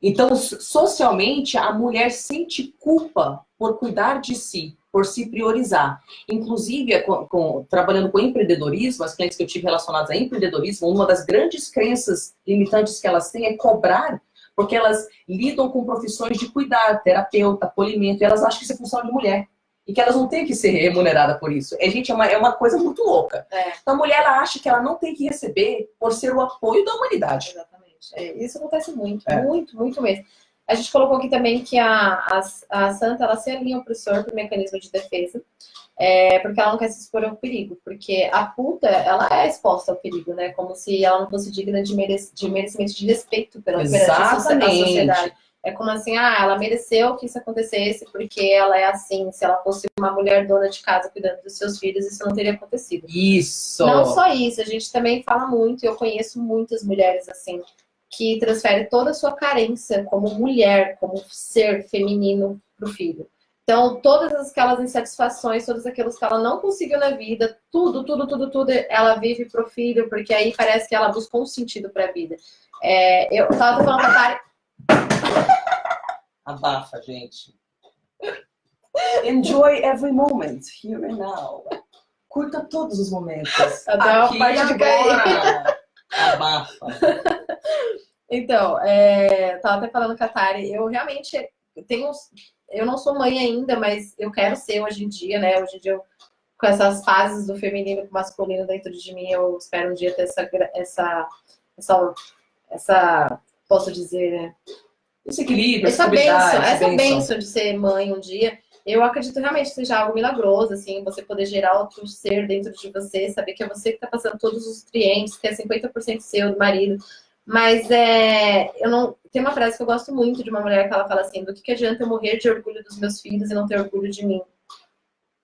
Então, socialmente, a mulher sente culpa por cuidar de si, por se priorizar. Inclusive, trabalhando com empreendedorismo, as clientes que eu tive relacionadas a empreendedorismo, uma das grandes crenças limitantes que elas têm é cobrar, porque elas lidam com profissões de cuidar, terapeuta, acolhimento, e elas acham que isso é função de mulher. E que elas não têm que ser remuneradas por isso. Gente, é uma coisa muito louca. Então, a mulher, ela acha que ela não tem que receber por ser o apoio da humanidade. Exatamente. Isso acontece muito, muito mesmo. A gente colocou aqui também que a Santa, ela se alinha ao opressor por mecanismo de defesa, porque ela não quer se expor ao perigo. Porque a puta, ela é exposta ao perigo, né? Como se ela não fosse digna de merecimento de respeito perante a sociedade. É como assim, ela mereceu que isso acontecesse porque ela é assim. Se ela fosse uma mulher dona de casa cuidando dos seus filhos, isso não teria acontecido. Isso! Não só isso, a gente também fala muito, eu conheço muitas mulheres assim, que transfere toda a sua carência como mulher, como ser feminino pro filho. Então, todas aquelas insatisfações, todos aqueles que ela não conseguiu na vida, tudo, ela vive pro filho, porque aí parece que ela buscou um sentido pra vida. Eu tava falando com a Tari... Abafa, gente. Enjoy every moment, here and now. Curta todos os momentos. Até aqui e agora. Abafa. Então, tava até falando com a Tari, eu realmente eu não sou mãe ainda, mas eu quero ser hoje em dia, né? Hoje em dia, com essas fases do feminino e do masculino dentro de mim, eu espero um dia ter essa posso dizer, né? Esse equilíbrio, essa bênção de ser mãe um dia. Eu acredito realmente que seja algo milagroso, assim, você poder gerar outro ser dentro de você, saber que é você que tá passando todos os nutrientes, que é 50% seu, do marido. Mas eu não. Tem uma frase que eu gosto muito de uma mulher que ela fala assim: do que adianta eu morrer de orgulho dos meus filhos e não ter orgulho de mim?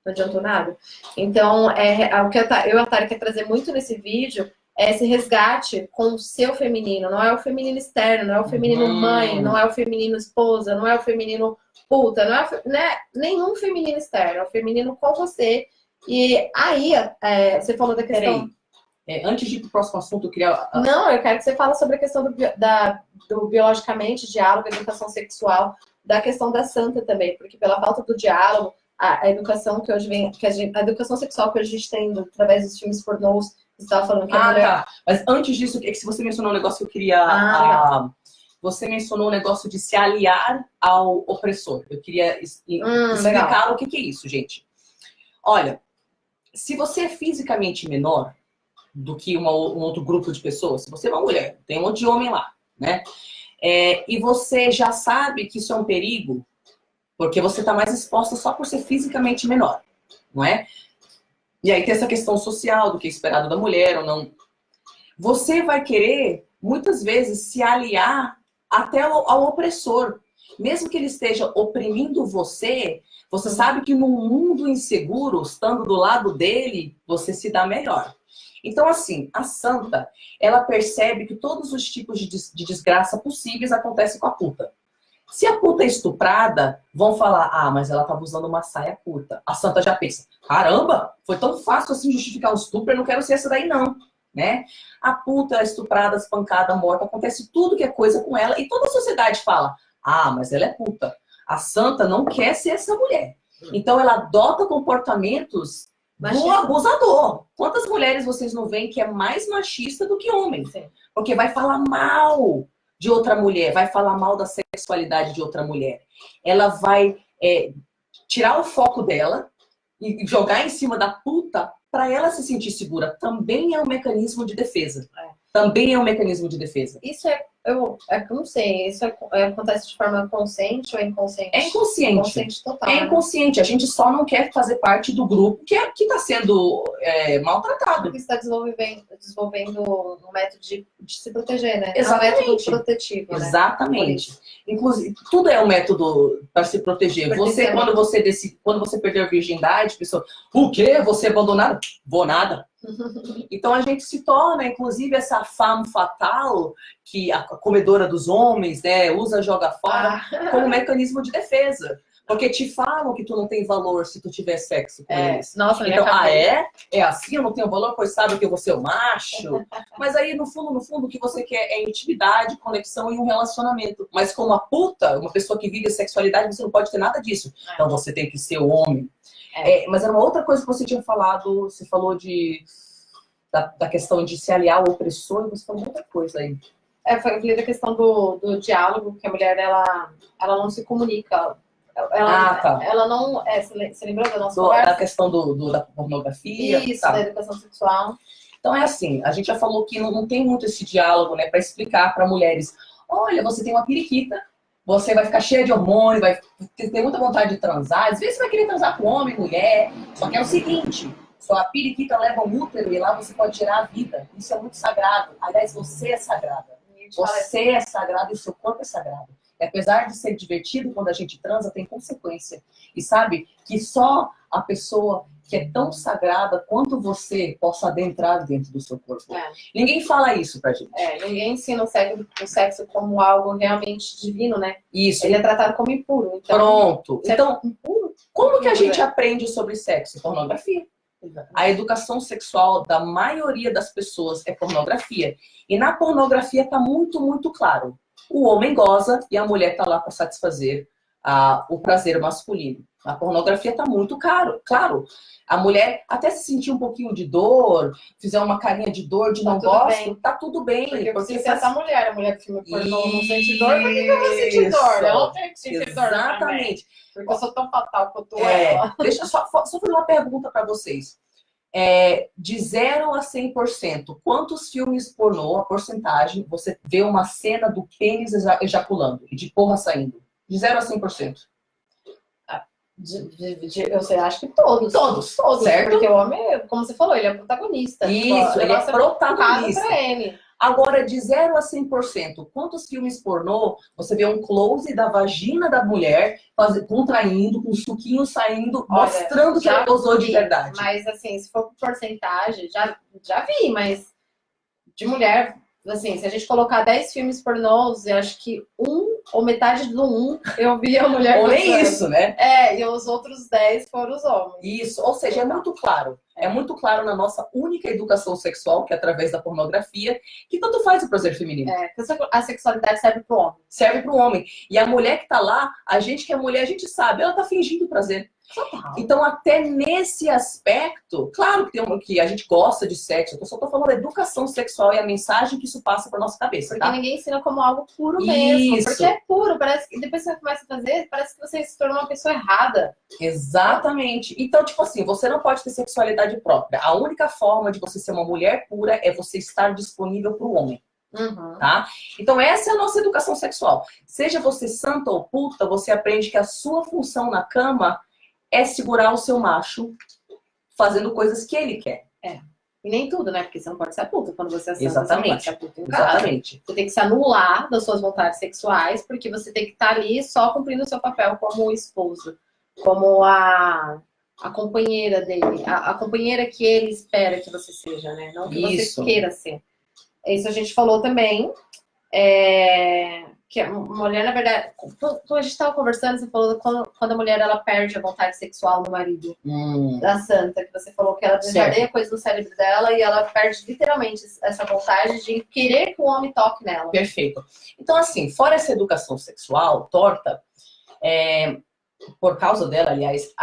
Não adiantou nada. Então, o que eu e a Tari quer trazer muito nesse vídeo é esse resgate com o seu feminino. Não é o feminino externo, não é o feminino mãe, não é o feminino esposa, não é o feminino puta, não é nenhum feminino externo, é o feminino com você. E aí, você falou da questão... Antes de ir para o próximo assunto, eu queria... Não, eu quero que você fale sobre a questão do biologicamente, diálogo, educação sexual, da questão da Santa também, porque pela falta do diálogo, a educação que hoje vem, a educação sexual que hoje a gente tem através dos filmes pornôs, você estava falando que a mulher... tá. Mas antes disso, é que se você mencionou um negócio que eu queria... Você mencionou o negócio de se aliar ao opressor. Eu queria explicar o que é isso, gente. Olha, se você é fisicamente menor do que um outro grupo de pessoas, se você é uma mulher, tem um monte de homem lá, né? E você já sabe que isso é um perigo, porque você está mais exposta só por ser fisicamente menor, não é? E aí tem essa questão social do que é esperado da mulher ou não. Você vai querer, muitas vezes, se aliar até ao opressor. Mesmo que ele esteja oprimindo você, você sabe que num mundo inseguro, estando do lado dele, você se dá melhor. Então, assim, a Santa, ela percebe que todos os tipos de desgraça possíveis acontecem com a puta. Se a puta é estuprada, vão falar, mas ela tava usando uma saia curta. A Santa já pensa, caramba, foi tão fácil assim justificar um estupro, eu não quero ser essa daí não, né? A puta é estuprada, espancada, morta, acontece tudo que é coisa com ela, e toda a sociedade fala, mas ela é puta. A Santa não quer ser essa mulher. Então ela adota comportamentos do abusador. Quantas mulheres vocês não veem que é mais machista do que homem? Porque vai falar mal de outra mulher, vai falar mal da sexualidade de outra mulher. Ela vai tirar o foco dela e jogar em cima da puta para ela se sentir segura. Também é um mecanismo de defesa. Também é um mecanismo de defesa. Isso eu não sei, isso acontece de forma consciente ou inconsciente? É inconsciente. Inconsciente total. É inconsciente. A gente só não quer fazer parte do grupo que está sendo maltratado. Porque está desenvolvendo um método de se proteger, né? Exatamente. É um método protetivo, né? Exatamente. Inclusive, tudo é um método para se proteger. Quando você perdeu a virgindade, a pessoa, o quê? Você abandonado? Vou nada. Então a gente se torna, inclusive, essa femme fatale, que a comedora dos homens, né, usa, joga fora, como mecanismo de defesa. Porque te falam que tu não tem valor se tu tiver sexo com eles. Nossa, então, é assim, eu não tenho valor, pois sabe que eu vou ser o macho. Mas aí, no fundo, o que você quer é intimidade, conexão e um relacionamento. Mas como a puta, uma pessoa que vive a sexualidade, você não pode ter nada disso. Então você tem que ser o homem. Mas era uma outra coisa que você tinha falado, você falou da questão de se aliar ao opressor, e você falou outra coisa aí. Eu falei da questão do diálogo, que a mulher, ela não se comunica. Ela não... você lembrou da nossa conversa? Da questão da pornografia? Isso, da educação sexual. Então é assim, a gente já falou que não tem muito esse diálogo, né, para explicar para mulheres, olha, você tem uma periquita, você vai ficar cheia de hormônio, vai ter muita vontade de transar, às vezes você vai querer transar com homem, mulher, só que é o seguinte, sua periquita leva um útero e lá você pode gerar a vida, isso é muito sagrado, aliás, você é sagrada, você é sagrado e o seu corpo é sagrado. E apesar de ser divertido, quando a gente transa, tem consequência. E sabe que só a pessoa que é tão sagrada quanto você possa adentrar dentro do seu corpo. Ninguém fala isso pra gente. Ninguém ensina o sexo como algo realmente divino, né? Isso. Ele é tratado como impuro. Então, pronto. Então, impuro? Como que a gente aprende sobre sexo? Pornografia. Exatamente. A educação sexual da maioria das pessoas é pornografia. E na pornografia tá muito, muito claro. O homem goza e a mulher tá lá para satisfazer o prazer masculino. A pornografia tá muito claro. A mulher até se sentir um pouquinho de dor, fizer uma carinha de dor, de não gosto, tá tudo bem. Porque se essa mulher, a mulher que filma pornô não sente dor, por que eu vou sentir dor? Eu não tenho que sentir dor. Exatamente. Porque eu sou tão fatal que eu tô ela. Deixa eu só fazer uma pergunta para vocês. De 0 a 100%, quantos filmes pornô, a porcentagem, você vê uma cena do pênis ejaculando e de porra saindo? De 0 a 100%. Eu acho que todos. Todos, certo? Porque o homem, como você falou, ele é protagonista. Isso, ele é protagonista. Pra ele. Agora, de 0 a 100%, quantos filmes pornô você vê um close da vagina da mulher contraindo, com o suquinho saindo, mostrando que ela gozou de verdade? Mas, assim, se for por porcentagem, já vi, mas de mulher, assim, se a gente colocar 10 filmes pornôs, eu acho que ou metade do eu vi a mulher ou nem isso, né? E os outros 10 foram os homens. Isso, ou seja, é muito claro. É muito claro na nossa única educação sexual, que é através da pornografia, que tanto faz o prazer feminino. A sexualidade serve pro homem. Serve pro homem. E a mulher que tá lá, a gente que é mulher, a gente sabe, ela tá fingindo prazer. Total. Então, até nesse aspecto, claro que a gente gosta de sexo, eu só tô falando da educação sexual e a mensagem que isso passa pra nossa cabeça, Porque ninguém ensina como algo puro mesmo. Isso. Porque é puro, parece que depois que você começa a fazer, parece que você se tornou uma pessoa errada. Exatamente. Então, tipo assim, você não pode ter sexualidade própria. A única forma de você ser uma mulher pura é você estar disponível pro homem. Tá? Então essa é a nossa educação sexual. Seja você santa ou puta, você aprende que a sua função na cama é segurar o seu macho fazendo coisas que ele quer. E nem tudo, né? Porque você não pode ser puta quando você é santa. Exatamente. Você não pode ser puta em casa. Exatamente. Você tem que se anular das suas vontades sexuais, porque você tem que estar ali só cumprindo o seu papel como esposo, como a companheira dele, a companheira que ele espera que você seja, né? Não que você queira ser. Isso a gente falou também, que a mulher, na verdade, quando a gente estava conversando, você falou quando a mulher ela perde a vontade sexual do marido, da santa, que você falou que ela desencadeia coisa no cérebro dela e ela perde literalmente essa vontade de querer que o homem toque nela. Perfeito. Então, assim, fora essa educação sexual torta, por causa dela, aliás,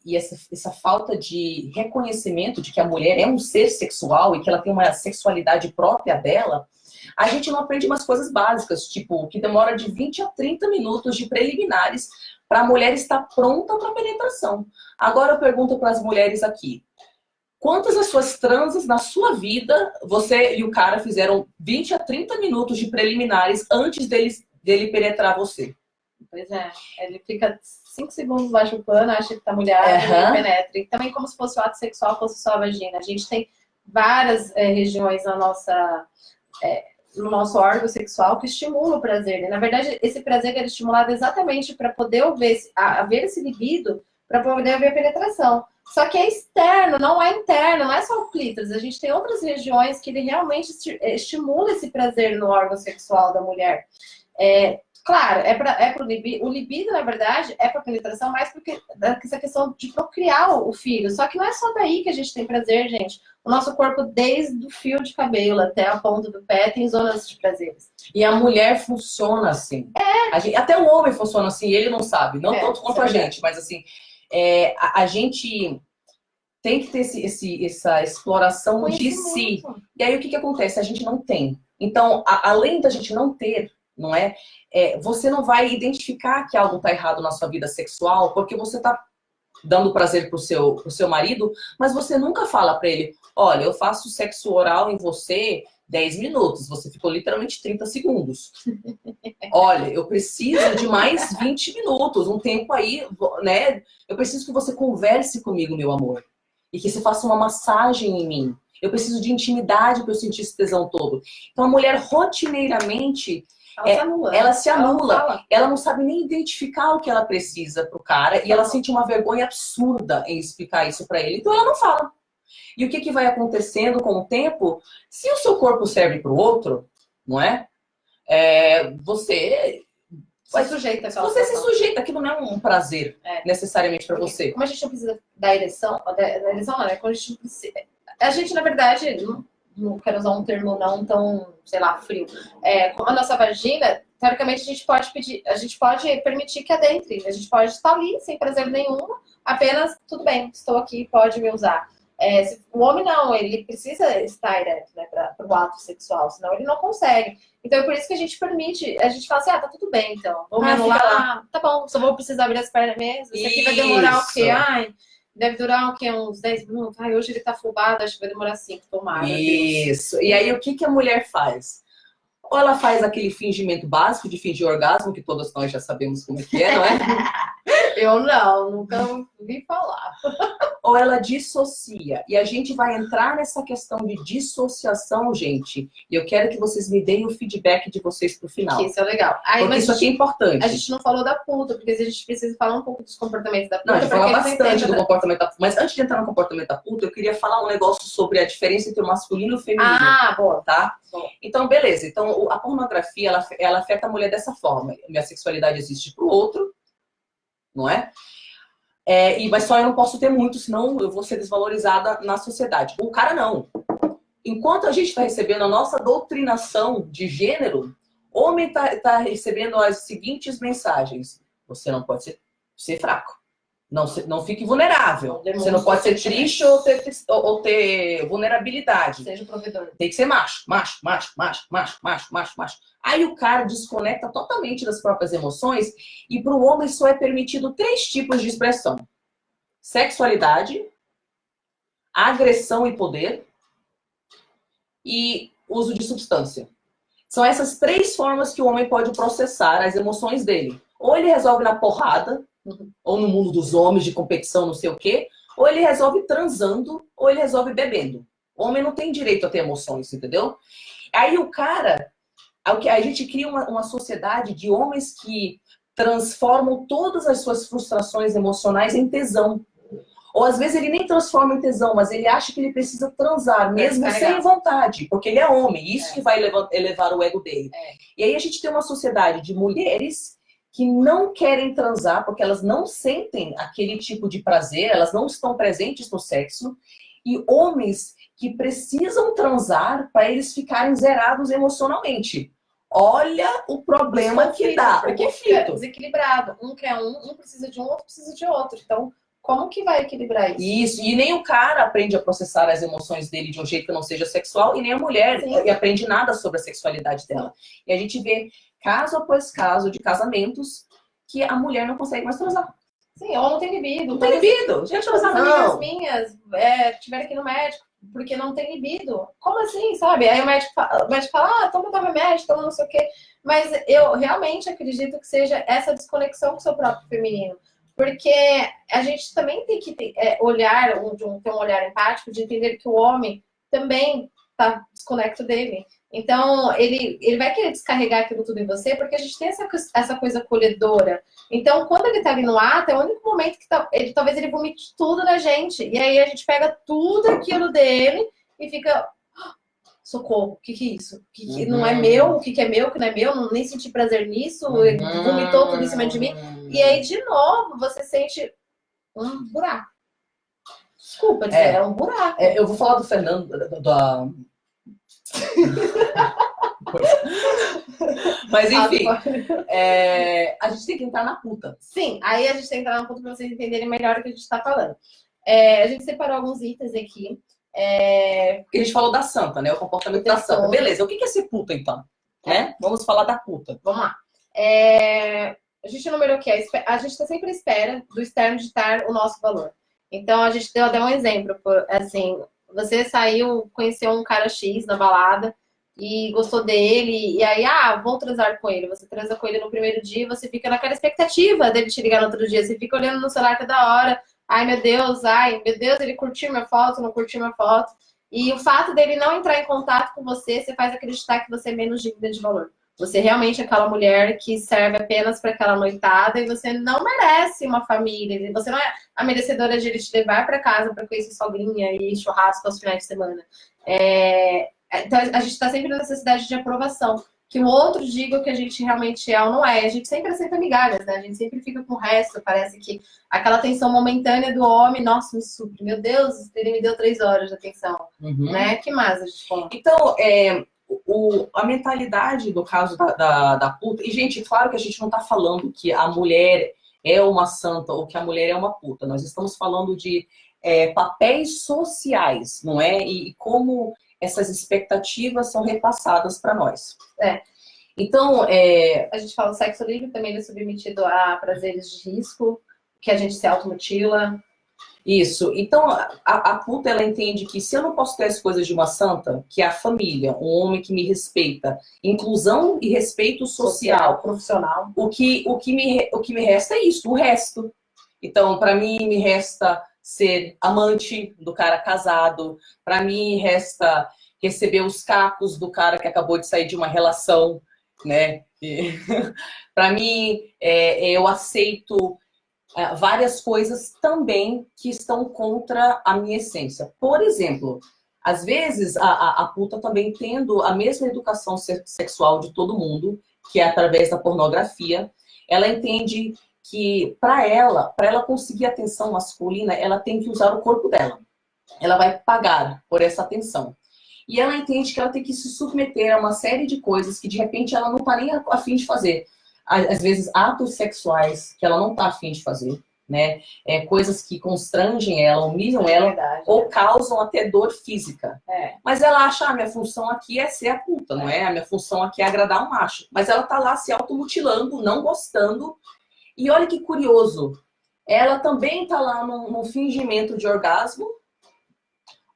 e essa falta de reconhecimento de que a mulher é um ser sexual e que ela tem uma sexualidade própria dela, a gente não aprende umas coisas básicas, tipo, que demora de 20 a 30 minutos de preliminares para a mulher estar pronta para a penetração. Agora eu pergunto para as mulheres aqui, quantas das suas transas na sua vida, você e o cara fizeram 20 a 30 minutos de preliminares antes dele penetrar você? Pois é, ele fica 5 segundos baixo o pano, acha que tá molhado e penetra. E também como se fosse o ato sexual, fosse só a vagina. A gente tem várias regiões no nosso órgão sexual que estimulam o prazer. E, na verdade, esse prazer é estimulado exatamente para poder haver esse libido, para poder haver a penetração. Só que é externo, não é interno, não é só o clítoris. A gente tem outras regiões que ele realmente estimula esse prazer no órgão sexual da mulher. Claro, pro libido. O libido, na verdade, é para penetração, mais porque essa questão de procriar o filho. Só que não é só daí que a gente tem prazer, gente. O nosso corpo, desde o fio de cabelo até a ponta do pé, tem zonas de prazeres. E a mulher funciona assim. Até o homem funciona assim, ele não sabe. Não tanto quanto a gente, mas assim, A gente tem que ter essa exploração de si. E aí o que acontece? A gente não tem. Então, além da gente não ter, não é? Você não vai identificar que algo está errado na sua vida sexual, porque você está dando prazer pro seu marido, mas você nunca fala para ele, olha, eu faço sexo oral em você 10 minutos, você ficou literalmente 30 segundos. Olha, eu preciso de mais 20 minutos, um tempo aí, né? Eu preciso que você converse comigo, meu amor. E que você faça uma massagem em mim. Eu preciso de intimidade para eu sentir esse tesão todo. Então a mulher rotineiramente ela se anula. Ela não sabe nem identificar o que ela precisa pro cara e ela sente uma vergonha absurda em explicar isso para ele. Então ela não fala. E o que vai acontecendo com o tempo? Se o seu corpo serve para o outro, não é? Você se sujeita, aquilo não é um prazer necessariamente para você. Como a gente não precisa da ereção não, né? Quando a gente, na verdade, não quero usar um termo não tão, sei lá, frio. Com a nossa vagina, teoricamente a gente pode permitir que adentre. A gente pode estar ali sem prazer nenhum, apenas, tudo bem, estou aqui, pode me usar. O homem não, ele precisa estar ereto, né, para o ato sexual, senão ele não consegue. Então é por isso que a gente permite, a gente fala assim, tá tudo bem, então, vamos anular, tá bom, só vou precisar abrir as pernas mesmo, isso aqui vai demorar o quê? Deve durar o quê? Uns 10 minutos? Hoje ele tá afobado, acho que vai demorar 5, tomara. Isso, e aí o que a mulher faz? Ou ela faz aquele fingimento básico de fingir orgasmo, que todas nós já sabemos como que é, não é? Eu não, nunca ouvi falar. Ou ela dissocia. E a gente vai entrar nessa questão de dissociação, gente. E eu quero que vocês me deem o feedback de vocês pro final. Isso é legal. Porque isso aqui é importante. A gente não falou da puta, porque a gente precisa falar um pouco dos comportamentos da puta. Não, a gente fala bastante do comportamento da puta. Mas antes de entrar no comportamento da puta, eu queria falar um negócio sobre a diferença entre o masculino e o feminino. Boa. Tá? Bom. Então, beleza. Então, a pornografia, ela afeta a mulher dessa forma. Minha sexualidade existe pro outro, não é? Mas só eu não posso ter muito, senão eu vou ser desvalorizada na sociedade. O cara não. Enquanto a gente está recebendo a nossa doutrinação de gênero, o homem tá recebendo as seguintes mensagens. Você não pode ser fraco. Não fique vulnerável. Você não pode ser triste ou ter vulnerabilidade. Seja o provedor. Tem que ser macho. Aí o cara desconecta totalmente das próprias emoções e para o homem só é permitido 3 tipos de expressão. Sexualidade, agressão e poder e uso de substância. São essas 3 formas que o homem pode processar as emoções dele. Ou ele resolve na porrada, ou no mundo dos homens, de competição, não sei o quê, ou ele resolve transando, ou ele resolve bebendo. O homem não tem direito a ter emoções, entendeu? Aí o cara, a gente cria uma sociedade de homens que transformam todas as suas frustrações emocionais em tesão. Ou às vezes ele nem transforma em tesão, mas ele acha que ele precisa transar, mesmo sem vontade, porque ele é homem, isso que vai elevar o ego dele. E aí a gente tem uma sociedade de mulheres que não querem transar porque elas não sentem aquele tipo de prazer, elas não estão presentes no sexo, e homens que precisam transar para eles ficarem zerados emocionalmente. Olha o problema que dá. Porque fica desequilibrado. Um quer um precisa de um, outro precisa de outro. Então, como que vai equilibrar isso? Isso, e nem o cara aprende a processar as emoções dele de um jeito que não seja sexual, e nem a mulher aprende nada sobre a sexualidade dela. E a gente vê caso após caso de casamentos que a mulher não consegue mais transar. Sim, ou não tem libido. Não tem libido. Gente, as amigas minhas tiveram aqui no médico porque não tem libido. Como assim, sabe? Aí o médico fala, toma remédio, toma não sei o quê. Mas eu realmente acredito que seja essa desconexão com o seu próprio feminino. Porque a gente também tem que ter um olhar empático de entender que o homem também está desconecto dele. Então, ele vai querer descarregar aquilo tudo em você, porque a gente tem essa coisa acolhedora. Então, quando ele tá ali no ato, é o único momento que talvez ele vomite tudo na gente. E aí a gente pega tudo aquilo dele e fica... Socorro, o que é isso? Que não é meu? O que é meu, o que não é meu? Nem senti prazer nisso, ele vomitou tudo em cima de mim. E aí, de novo, você sente um buraco. Desculpa dizer, é um buraco. Eu vou falar do Fernando, Mas enfim, a gente tem que entrar na puta. Sim, aí a gente tem que entrar na puta para vocês entenderem melhor o que a gente está falando. A gente separou alguns itens aqui. Porque a gente falou da santa, né? O comportamento da santa. Beleza, o que é ser puta, então? Né? Vamos falar da puta. Vamos lá. A gente numerou o quê? A gente está sempre à espera do externo ditar o nosso valor. Então, a gente deu até um exemplo. Assim, você saiu, conheceu um cara X na balada e gostou dele, e aí, vou transar com ele. Você transa com ele no primeiro dia, você fica naquela expectativa dele te ligar no outro dia. Você fica olhando no celular toda hora. Ai, meu Deus, ele curtiu minha foto, não curtiu minha foto. E o fato dele não entrar em contato com você, você faz acreditar que você é menos digna de valor. Você realmente é aquela mulher que serve apenas para aquela noitada e você não merece uma família. Você não é a merecedora de ele te levar para casa para conhecer sogrinha e churrasco aos finais de semana. Então, a gente está sempre na necessidade de aprovação. Que o outro diga o que a gente realmente é ou não é. A gente sempre aceita migalhas, né? A gente sempre fica com o resto. Parece que aquela atenção momentânea do homem, nossa, me supre. Meu Deus, ele me deu 3 horas de atenção. Né? Que mais a gente fala? Então, a mentalidade do caso da puta... E, gente, claro que a gente não está falando que a mulher é uma santa ou que a mulher é uma puta. Nós estamos falando de papéis sociais, não é? E como essas expectativas são repassadas para nós. Então, a gente fala sexo livre, também ele é submetido a prazeres de risco, que a gente se automutila. Isso. Então, a puta, ela entende que se eu não posso ter as coisas de uma santa, que é a família, um homem que me respeita, inclusão e respeito social, profissional, o que me resta é isso, o resto. Então, para mim, me resta ser amante do cara casado, para mim, resta receber os cacos do cara que acabou de sair de uma relação, né? Para mim, eu aceito várias coisas também que estão contra a minha essência. Por exemplo, às vezes a puta também tendo a mesma educação sexual de todo mundo, que é através da pornografia, ela entende que para ela conseguir atenção masculina, ela tem que usar o corpo dela. Ela vai pagar por essa atenção. E ela entende que ela tem que se submeter a uma série de coisas que de repente ela não está nem a fim de fazer. Às vezes atos sexuais que ela não está a fim de fazer, né? Coisas que constrangem ela, humilham ela, verdade, ou causam até dor física. Mas ela acha, minha função aqui é ser a puta, não é? A minha função aqui é agradar o macho. Mas ela tá lá se automutilando, não gostando. E olha que curioso, ela também tá lá num fingimento de orgasmo,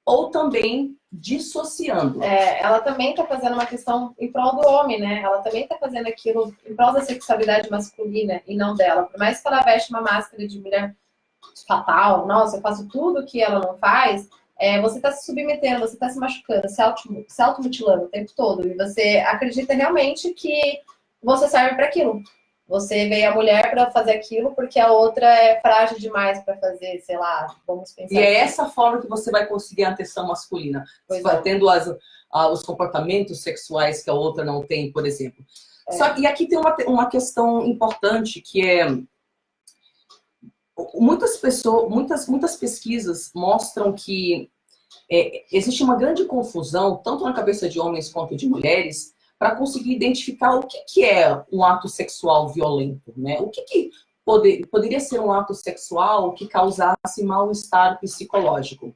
ou também dissociando. Ela também está fazendo uma questão em prol do homem, né? Ela também está fazendo aquilo em prol da sexualidade masculina e não dela. Por mais que ela veste uma máscara de mulher fatal, nossa, eu faço tudo que ela não faz, você está se submetendo, você está se machucando, se automutilando o tempo todo. E você acredita realmente que você serve para aquilo. Você veio a mulher para fazer aquilo porque a outra é frágil demais para fazer, sei lá, vamos pensar. E é essa forma que você vai conseguir a atenção masculina. Tendo os comportamentos sexuais que a outra não tem, por exemplo. E aqui tem uma questão importante que é... Muitas pesquisas mostram que existe uma grande confusão, tanto na cabeça de homens quanto de mulheres, para conseguir identificar o que é um ato sexual violento, né? O que poderia ser um ato sexual que causasse mal-estar psicológico.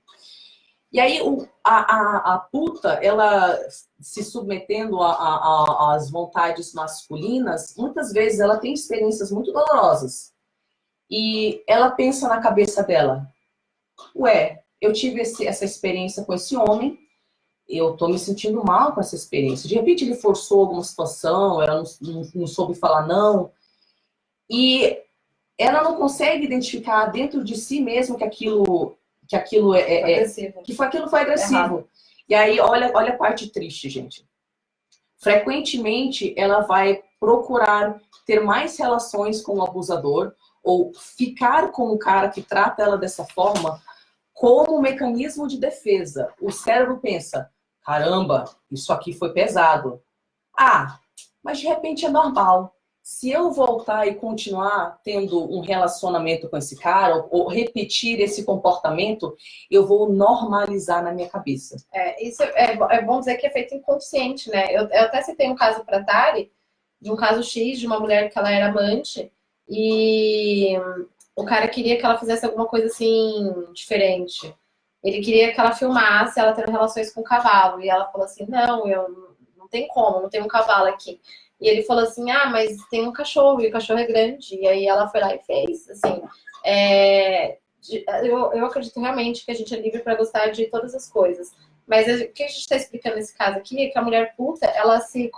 E aí a puta, ela se submetendo às vontades masculinas, muitas vezes ela tem experiências muito dolorosas. E ela pensa na cabeça dela, eu tive essa experiência com esse homem, eu tô me sentindo mal com essa experiência. De repente ele forçou alguma situação, ela não soube falar não. E ela não consegue identificar dentro de si mesmo que aquilo foi agressivo. E aí, olha a parte triste, gente. Frequentemente, ela vai procurar ter mais relações com o abusador ou ficar com o cara que trata ela dessa forma como um mecanismo de defesa. O cérebro pensa, caramba, isso aqui foi pesado. Mas de repente é normal. Se eu voltar e continuar tendo um relacionamento com esse cara, ou repetir esse comportamento, eu vou normalizar na minha cabeça. Isso é bom dizer que é feito inconsciente, né? Eu até citei um caso para Tari, de um caso X, de uma mulher que ela era amante, e o cara queria que ela fizesse alguma coisa assim, diferente. Ele queria que ela filmasse ela tendo relações com o cavalo. E ela falou assim, não tem como, não tem um cavalo aqui. E ele falou assim, mas tem um cachorro, e o cachorro é grande. E aí ela foi lá e fez, assim. Eu acredito realmente que a gente é livre para gostar de todas as coisas. Mas o que a gente está explicando nesse caso aqui é que a mulher puta, ela se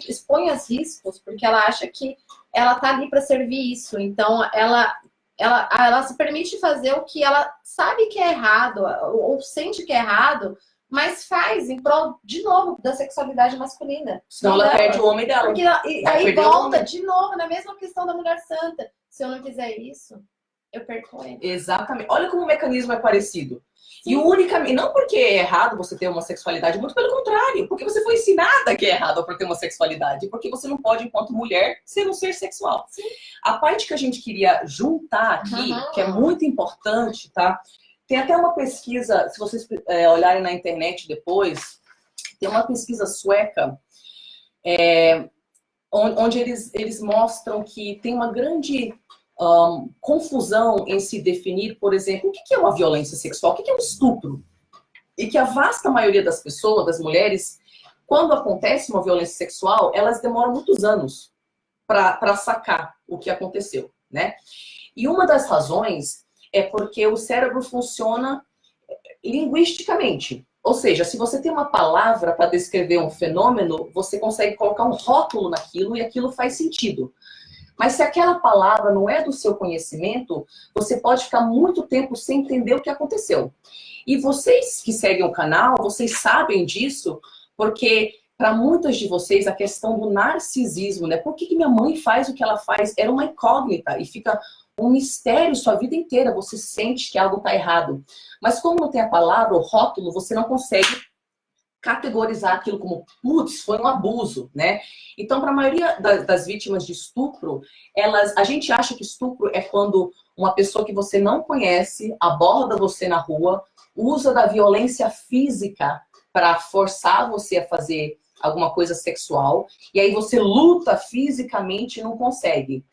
expõe aos riscos porque ela acha que ela tá ali para servir isso. Então, ela se permite fazer o que ela sabe que é errado, ou sente que é errado, mas faz em prol, de novo, da sexualidade masculina. Senão ela perde o homem dela. Porque aí volta de novo na mesma questão da mulher santa. Se eu não fizer isso, eu perco ele. Exatamente. Olha como o mecanismo é parecido. Sim. E o único, não porque é errado você ter uma sexualidade, muito pelo contrário, porque você foi ensinada que é errado para ter uma sexualidade, porque você não pode, enquanto mulher, ser um ser sexual. Sim. A parte que a gente queria juntar aqui, que é muito importante, tá? Tem até uma pesquisa, se vocês olharem na internet depois, tem uma pesquisa sueca, onde eles mostram que tem uma grande confusão em se definir, por exemplo, o que é uma violência sexual, o que é um estupro. E que a vasta maioria das pessoas, das mulheres, quando acontece uma violência sexual, elas demoram muitos anos para sacar o que aconteceu, né? E uma das razões é porque o cérebro funciona linguisticamente. Ou seja, se você tem uma palavra para descrever um fenômeno, você consegue colocar um rótulo naquilo e aquilo faz sentido. Mas se aquela palavra não é do seu conhecimento, você pode ficar muito tempo sem entender o que aconteceu. E vocês que seguem o canal, vocês sabem disso, porque para muitas de vocês a questão do narcisismo, né? Por que minha mãe faz o que ela faz? Era uma incógnita e fica um mistério sua vida inteira. Você sente que algo está errado. Mas como não tem a palavra, o rótulo, você não consegue categorizar aquilo como, putz, foi um abuso, né? Então, para a maioria das vítimas de estupro, a gente acha que estupro é quando uma pessoa que você não conhece aborda você na rua, usa da violência física para forçar você a fazer alguma coisa sexual, e aí você luta fisicamente e não consegue.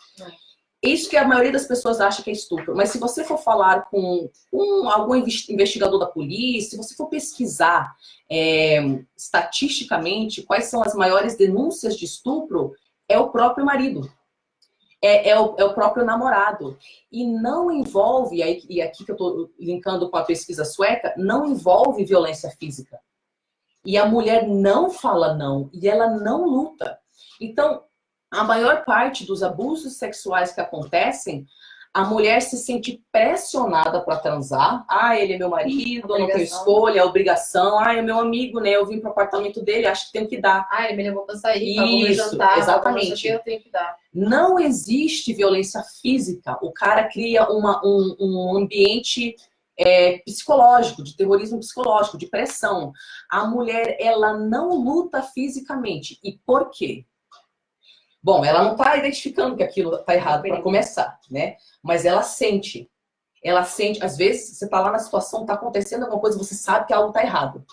Isso que a maioria das pessoas acha que é estupro. Mas se você for falar com algum investigador da polícia, se você for pesquisar estatisticamente quais são as maiores denúncias de estupro, é o próprio marido. É o próprio namorado. E não envolve, e aqui que eu estou linkando com a pesquisa sueca, não envolve violência física. E a mulher não fala não, e ela não luta. Então, a maior parte dos abusos sexuais que acontecem, a mulher se sente pressionada para transar. Ele é meu marido, eu não tenho escolha, é obrigação. É meu amigo, né? Eu vim pro apartamento dele, acho que tenho que dar. Ele me levou para sair, isso, jantar, exatamente. Eu tenho que dar. Não existe violência física. O cara cria um ambiente psicológico, de terrorismo psicológico, de pressão. A mulher, ela não luta fisicamente. E por quê? Bom, ela não está identificando que aquilo está errado para começar, né? Mas ela sente. Ela sente, às vezes, você está lá na situação, está acontecendo alguma coisa, você sabe que algo está errado.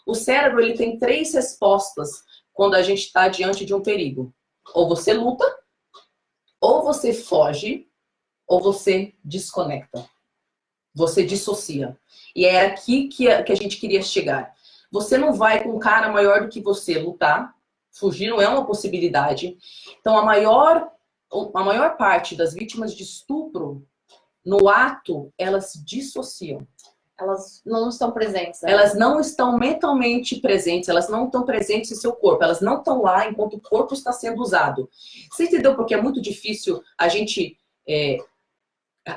O cérebro, ele tem 3 respostas quando a gente está diante de um perigo. Ou você luta, ou você foge, ou você desconecta. Você dissocia. E é aqui que a gente queria chegar. Você não vai com um cara maior do que você lutar. Fugir não é uma possibilidade. Então, a maior parte das vítimas de estupro, no ato, elas dissociam. Elas não estão presentes. Né? Elas não estão mentalmente presentes, elas não estão presentes em seu corpo, elas não estão lá enquanto o corpo está sendo usado. Você entendeu porque é muito difícil a gente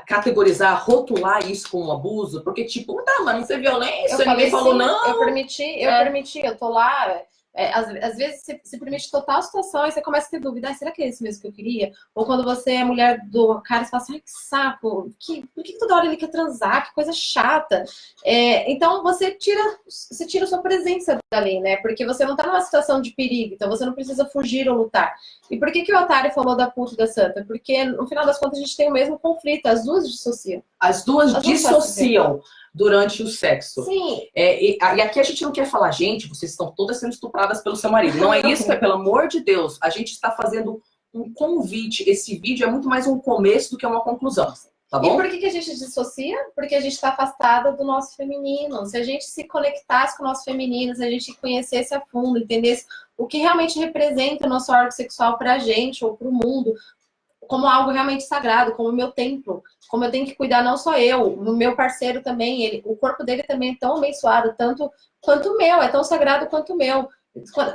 categorizar, rotular isso como um abuso? Porque, tipo, mas não foi violência, ninguém falou não. Eu permiti, eu tô lá... Às vezes se permite total situação e você começa a ter dúvida, será que é isso mesmo que eu queria? Ou quando você é mulher do cara, você fala assim, ai, que saco, por que toda hora ele quer transar? Que coisa chata. Então você tira a sua presença dali, né? Porque você não tá numa situação de perigo, então você não precisa fugir ou lutar. E por que o Otário falou da puta e da santa? Porque no final das contas a gente tem o mesmo conflito, as duas dissociam. As duas dissociam durante o sexo. Sim. E aqui a gente não quer falar, gente, vocês estão todas sendo estupradas pelo seu marido. Não é isso, pelo amor de Deus. A gente está fazendo um convite. Esse vídeo é muito mais um começo do que uma conclusão. Tá bom? E por que a gente dissocia? Porque a gente está afastada do nosso feminino. Se a gente se conectasse com o nosso feminino, se a gente conhecesse a fundo, entendesse o que realmente representa o nosso órgão sexual para a gente ou para o mundo, como algo realmente sagrado, como o meu templo, como eu tenho que cuidar não só eu, o meu parceiro também, o corpo dele também é tão abençoado, tanto quanto o meu, é tão sagrado quanto o meu.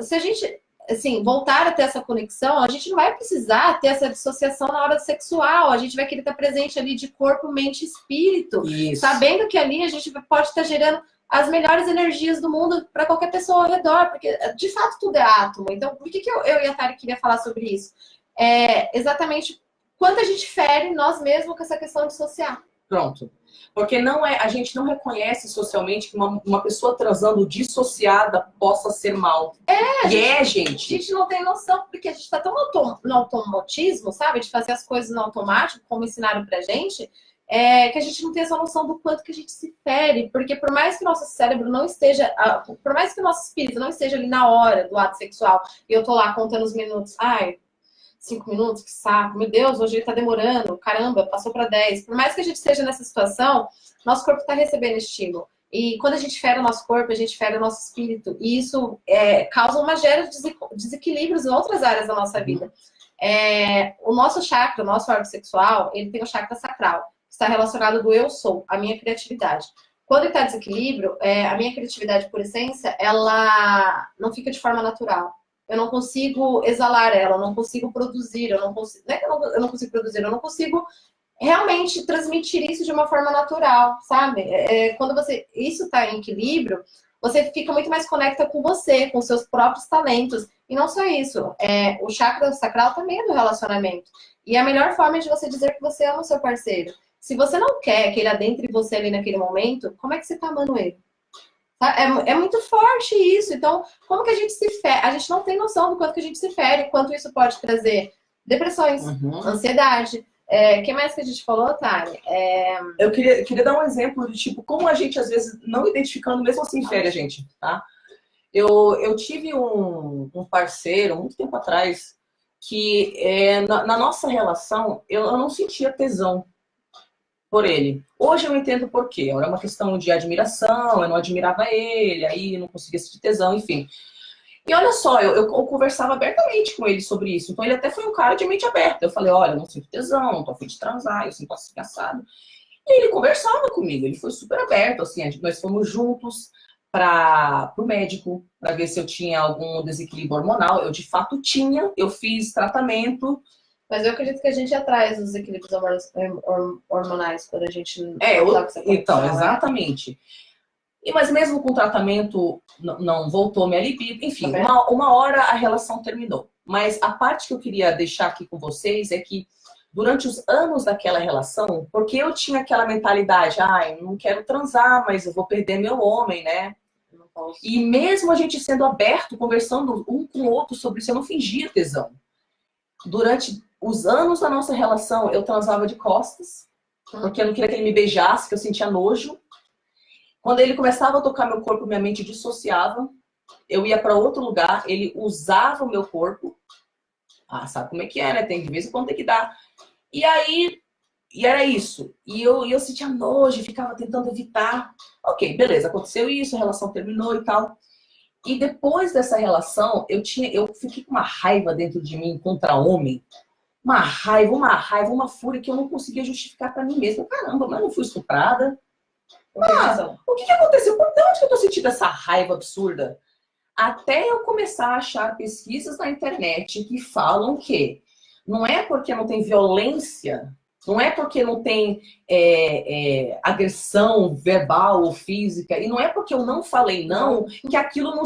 Se a gente, assim, voltar a ter essa conexão, a gente não vai precisar ter essa dissociação na hora sexual, a gente vai querer estar presente ali de corpo, mente e espírito, sabendo que ali a gente pode estar gerando as melhores energias do mundo para qualquer pessoa ao redor, porque de fato tudo é átomo. Então, por que eu e a Tari queria falar sobre isso? Exatamente quanto a gente fere nós mesmos com essa questão de dissociar. Pronto. Porque a gente não reconhece socialmente que uma pessoa transando dissociada possa ser mal. Gente. A gente não tem noção, porque a gente está tão no automatismo, sabe? De fazer as coisas no automático, como ensinaram pra gente, que a gente não tem essa noção do quanto que a gente se fere. Porque por mais que nosso cérebro não esteja, por mais que o nosso espírito não esteja ali na hora do ato sexual, e eu tô lá contando os minutos, 5 minutos, que saco, meu Deus, hoje ele tá demorando, caramba, passou para 10. Por mais que a gente esteja nessa situação, nosso corpo está recebendo estímulo. E quando a gente fere o nosso corpo, a gente fere o nosso espírito. E isso causa uma série de desequilíbrios em outras áreas da nossa vida. O nosso chakra, o nosso órgão sexual, ele tem o chakra sacral, que está relacionado do eu sou, a minha criatividade. Quando ele está em desequilíbrio, a minha criatividade, por essência, ela não fica de forma natural. Eu não consigo exalar ela, eu não consigo produzir, não é que eu não consigo produzir, eu não consigo realmente transmitir isso de uma forma natural, sabe? Quando isso está em equilíbrio, você fica muito mais conecta com você, com seus próprios talentos. E não só isso, o chakra sacral também é do relacionamento. E a melhor forma é de você dizer que você ama o seu parceiro. Se você não quer que ele adentre você ali naquele momento, como é que você está amando ele? É muito forte isso. Então, como que a gente se fere? A gente não tem noção do quanto que a gente se fere, quanto isso pode trazer depressões, ansiedade. O que mais que a gente falou, Tari? Eu queria dar um exemplo de tipo, como a gente, às vezes, não identificando, mesmo assim, fere a gente, tá? Eu tive um parceiro, muito tempo atrás, que na nossa relação, eu não sentia tesão por ele. Hoje eu entendo por quê. Era uma questão de admiração, eu não admirava ele, aí não conseguia sentir tesão, enfim. E olha só, eu conversava abertamente com ele sobre isso. Então ele até foi um cara de mente aberta. Eu falei, olha, eu não sinto tesão, não tô a fim de transar, eu sinto assim assado. E ele conversava comigo, ele foi super aberto, assim, nós fomos juntos para o médico, para ver se eu tinha algum desequilíbrio hormonal. Eu de fato tinha, eu fiz tratamento. Mas eu acredito que a gente atrás dos equilíbrios hormonais quando a gente... Então, exatamente. Mas mesmo com o tratamento, não voltou minha libido. Enfim, uma hora a relação terminou. Mas a parte que eu queria deixar aqui com vocês é que durante os anos daquela relação, porque eu tinha aquela mentalidade, eu não quero transar, mas eu vou perder meu homem, né? E mesmo a gente sendo aberto, conversando um com o outro sobre isso, eu não fingia tesão. Durante os anos da nossa relação, eu transava de costas, porque eu não queria que ele me beijasse, que eu sentia nojo. Quando ele começava a tocar meu corpo, minha mente dissociava. Eu ia para outro lugar, ele usava o meu corpo. Sabe como é que é, né? De vez em quando tem que dar. E era isso. E eu sentia nojo, ficava tentando evitar. Ok, beleza, aconteceu isso, a relação terminou e tal. E depois dessa relação, eu fiquei com uma raiva dentro de mim contra homem. Uma raiva, uma fúria que eu não conseguia justificar para mim mesma. Caramba, mas eu não fui estuprada. O que aconteceu? Por onde que eu tô sentindo essa raiva absurda? Até eu começar a achar pesquisas na internet que falam que não é porque não tem violência Não é porque não tem agressão verbal ou física, e não é porque eu não falei não, que aquilo não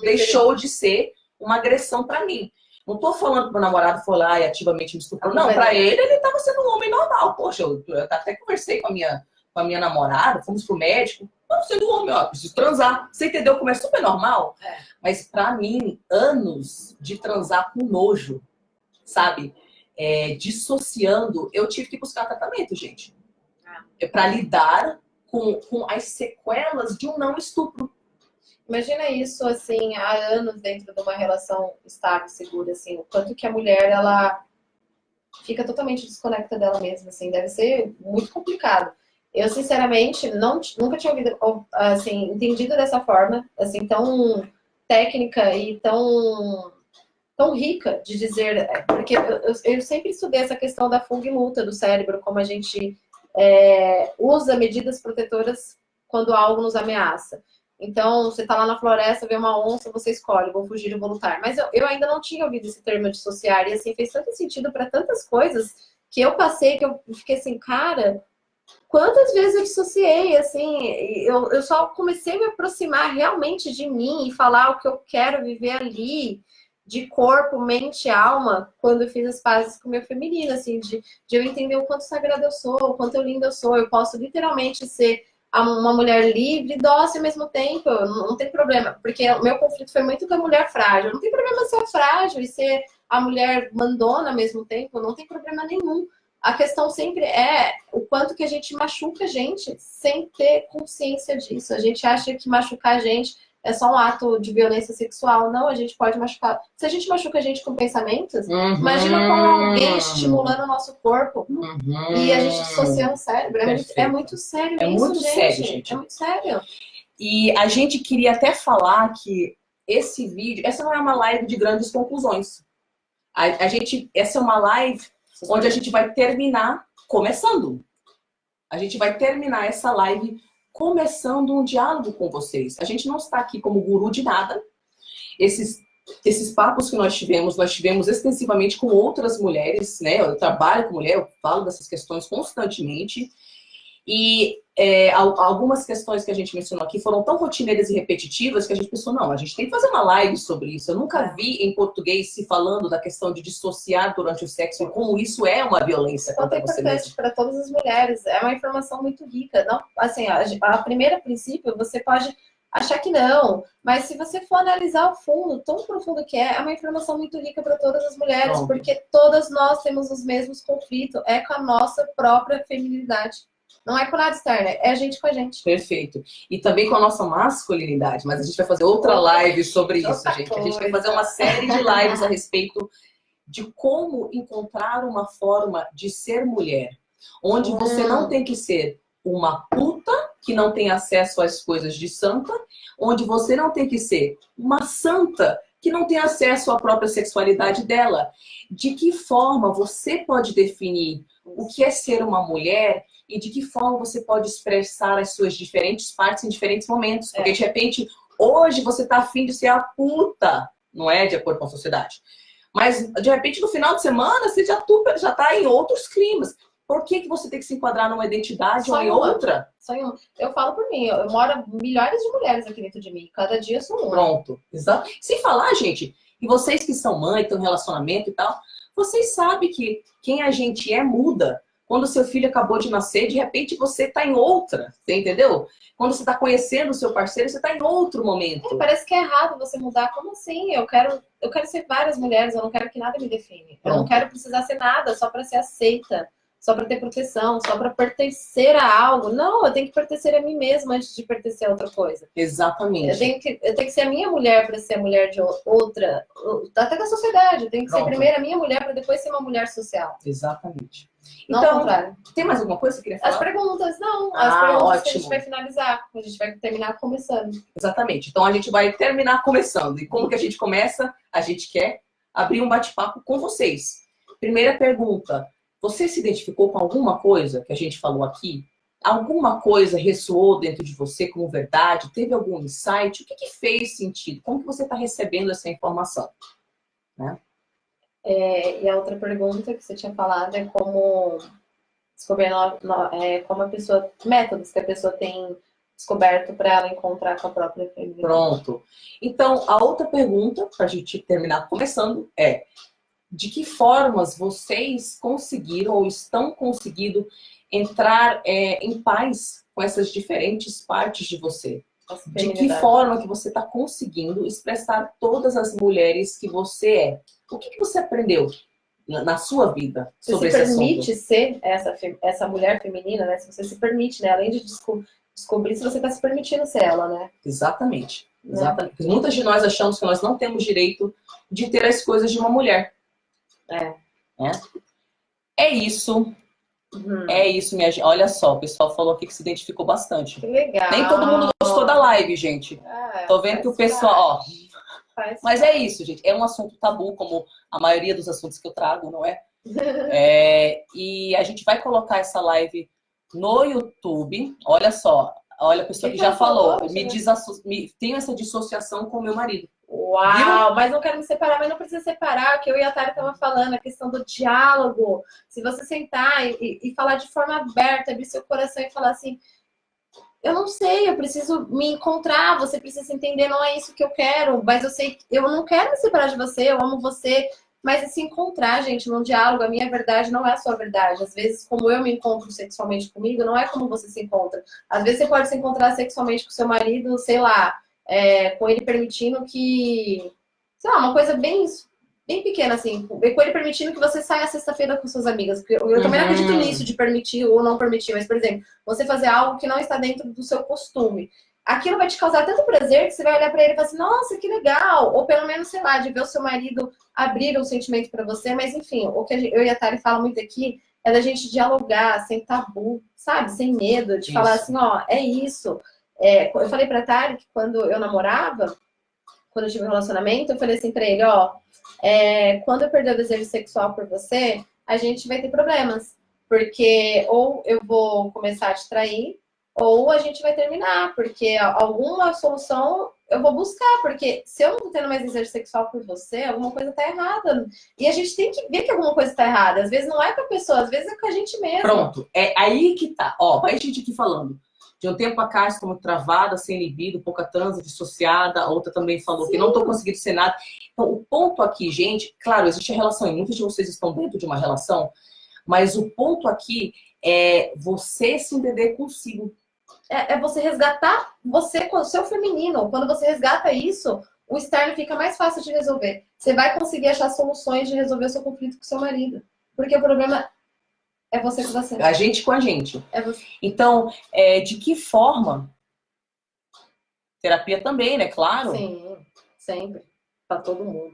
deixou de ser uma agressão para mim. Não tô falando que meu namorado foi lá e ativamente me estuprou. Não, para ele estava sendo um homem normal. Poxa, eu até conversei com a minha namorada, fomos pro médico. Não, sendo um homem, ó, preciso transar. Você entendeu como é super normal? É. Mas para mim, anos de transar com nojo, sabe? Dissociando, eu tive que buscar tratamento, gente. Para lidar com as sequelas de um não estupro. Imagina isso, assim, há anos dentro de uma relação estável, segura, assim, o quanto que a mulher, ela fica totalmente desconectada dela mesma, assim, deve ser muito complicado. Eu, sinceramente, nunca tinha ouvido, assim, entendido dessa forma, assim, tão técnica e tão rica de dizer, porque eu sempre estudei essa questão da fuga e luta do cérebro, como a gente usa medidas protetoras quando algo nos ameaça. Então, você está lá na floresta, vê uma onça, você escolhe, vou fugir ou vou lutar. Mas eu ainda não tinha ouvido esse termo dissociar, e assim, fez tanto sentido para tantas coisas que eu passei, que eu fiquei assim, cara, quantas vezes eu dissociei, assim, eu só comecei a me aproximar realmente de mim e falar o que eu quero viver ali, de corpo, mente e alma, quando eu fiz as pazes com o meu feminino, assim, de eu entender o quanto sagrada eu sou, o quanto linda eu sou, eu posso literalmente ser uma mulher livre e dócil ao mesmo tempo, não tem problema, porque o meu conflito foi muito com a mulher frágil, não tem problema ser frágil e ser a mulher mandona ao mesmo tempo, não tem problema nenhum. A questão sempre é o quanto que a gente machuca a gente sem ter consciência disso. A gente acha que machucar a gente é só um ato de violência sexual. Não, a gente pode machucar. Se a gente machuca a gente com pensamentos, imagina com alguém estimulando o nosso corpo e a gente dissociando o cérebro. É muito sério isso, muito gente. Sério, gente. É muito sério. E a gente queria até falar que esse vídeo... Essa não é uma live de grandes conclusões. Essa é uma live onde a gente vai terminar começando. A gente vai terminar essa live começando um diálogo com vocês. A gente não está aqui como guru de nada. Esses papos que nós tivemos extensivamente com outras mulheres, né? Eu trabalho com mulher, eu falo dessas questões constantemente. E algumas questões que a gente mencionou aqui foram tão rotineiras e repetitivas que a gente pensou, não, a gente tem que fazer uma live sobre isso. Eu nunca vi em português se falando da questão de dissociar durante o sexo e como isso é uma violência contra você mesmo. Para todas as mulheres, é uma informação muito rica. Não, assim, a primeira princípio, você pode achar que não, mas se você for analisar o fundo, tão profundo que é uma informação muito rica para todas as mulheres, porque todas nós temos os mesmos conflitos, é com a nossa própria feminilidade. Não é com nada externo, é a gente com a gente. Perfeito. E também com a nossa masculinidade, mas a gente vai fazer outra live sobre isso, gente. A gente vai fazer uma série de lives a respeito de como encontrar uma forma de ser mulher, onde você não tem que ser uma puta que não tem acesso às coisas de santa, onde você não tem que ser uma santa que não tem acesso à própria sexualidade dela. De que forma você pode definir o que é ser uma mulher e de que forma você pode expressar as suas diferentes partes em diferentes momentos. Porque, de repente, hoje você tá afim de ser a puta, não é? De acordo com a sociedade. Mas, de repente, no final de semana, você já tá em outros climas. Por que você tem que se enquadrar numa identidade ou em outra? Só em uma. Eu falo por mim, eu moro milhares de mulheres aqui dentro de mim. Cada dia eu sou uma. Pronto. Exato. Sem falar, gente, e vocês que são mãe, têm um relacionamento e tal, vocês sabem que quem a gente muda. Quando seu filho acabou de nascer, de repente você tá em outra, você entendeu? Quando você tá conhecendo o seu parceiro, você tá em outro momento. Parece que é errado você mudar. Como assim? Eu quero ser várias mulheres, eu não quero que nada me define. Eu não quero precisar ser nada só para ser aceita, só para ter proteção, só para pertencer a algo. Não, eu tenho que pertencer a mim mesma antes de pertencer a outra coisa. Exatamente. Eu tenho que ser a minha mulher para ser a mulher de outra, até da sociedade. Eu tenho que ser primeiro a minha mulher para depois ser uma mulher social. Exatamente. Não ao contrário. Tem mais alguma coisa que você queria falar? As perguntas, não. As perguntas ótimo. que a gente vai finalizar. A gente vai terminar começando. Exatamente. Então a gente vai terminar começando. E como que a gente começa? A gente quer abrir um bate-papo com vocês. Primeira pergunta. Você se identificou com alguma coisa que a gente falou aqui? Alguma coisa ressoou dentro de você como verdade? Teve algum insight? O que fez sentido? Como que você está recebendo essa informação? Né? E a outra pergunta que você tinha falado é como descobrir como a pessoa, métodos que a pessoa tem descoberto para ela encontrar com a própria feminilidade. Pronto. Então, a outra pergunta, para a gente terminar começando, é: de que formas vocês conseguiram ou estão conseguindo entrar em paz com essas diferentes partes de você? De que forma que você está conseguindo expressar todas as mulheres que você é? O que você aprendeu na sua vida sobre esse assunto? Você se permite ser essa mulher feminina, né? Se você se permite, né? Além de descobrir se você está se permitindo ser ela, né? Exatamente. Exatamente. Né? Muitas de nós achamos que nós não temos direito de ter as coisas de uma mulher. É isso. É isso, minha gente. Olha só, o pessoal falou aqui que se identificou bastante. Que legal. Nem todo mundo gostou da live, gente. Tô vendo que o pessoal, Mas é isso, gente. É um assunto tabu, como a maioria dos assuntos que eu trago, não é? E a gente vai colocar essa live no YouTube. Olha só. Olha, a pessoa que já falou. Tenho essa dissociação com o meu marido. Uau, mas não quero me separar, mas não precisa separar, que eu e a Tari estavam falando, a questão do diálogo. Se você sentar e falar de forma aberta, abrir seu coração e falar assim, eu não sei, eu preciso me encontrar, você precisa entender, não é isso que eu quero, mas eu sei, eu não quero me separar de você, eu amo você, mas é se encontrar, gente, num diálogo, a minha verdade não é a sua verdade. Às vezes, como eu me encontro sexualmente comigo, não é como você se encontra. Às vezes você pode se encontrar sexualmente com seu marido, sei lá, com ele permitindo que, sei lá, uma coisa bem pequena, assim, com ele permitindo que você saia sexta-feira com suas amigas. Porque eu também não acredito nisso, de permitir ou não permitir, mas, por exemplo, você fazer algo que não está dentro do seu costume. Aquilo vai te causar tanto prazer que você vai olhar pra ele e falar assim, nossa, que legal! Ou pelo menos, sei lá, de ver o seu marido abrir um sentimento pra você. Mas, enfim, o que eu e a Tari falam muito aqui é da gente dialogar sem tabu, sabe? Sem medo, de falar assim, ó, é isso. Eu falei pra Tari que quando eu namorava, quando eu tive um relacionamento, eu falei assim pra ele, ó, quando eu perder o desejo sexual por você, a gente vai ter problemas. Porque ou eu vou começar a te trair, ou a gente vai terminar, porque alguma solução eu vou buscar, porque se eu não tô tendo mais desejo sexual por você, alguma coisa tá errada. E a gente tem que ver que alguma coisa tá errada. Às vezes não é com a pessoa, às vezes é com a gente mesmo. Pronto, é aí que tá. Ó, vai gente aqui falando. De um tempo pra cá, estou muito travada, sem libido, pouca transa, dissociada. A outra também falou Sim. que não tô conseguindo ser nada. Então, o ponto aqui, gente, claro, existe a relação, e muitos de vocês estão dentro de uma relação, mas o ponto aqui é você se entender consigo. É você resgatar você com o seu feminino. Quando você resgata isso, o externo fica mais fácil de resolver. Você vai conseguir achar soluções de resolver o seu conflito com o seu marido. Porque o problema é você com você. A gente com a gente. É você. Então, de que forma? Terapia também, né? Claro. Sim, sempre. Pra todo mundo.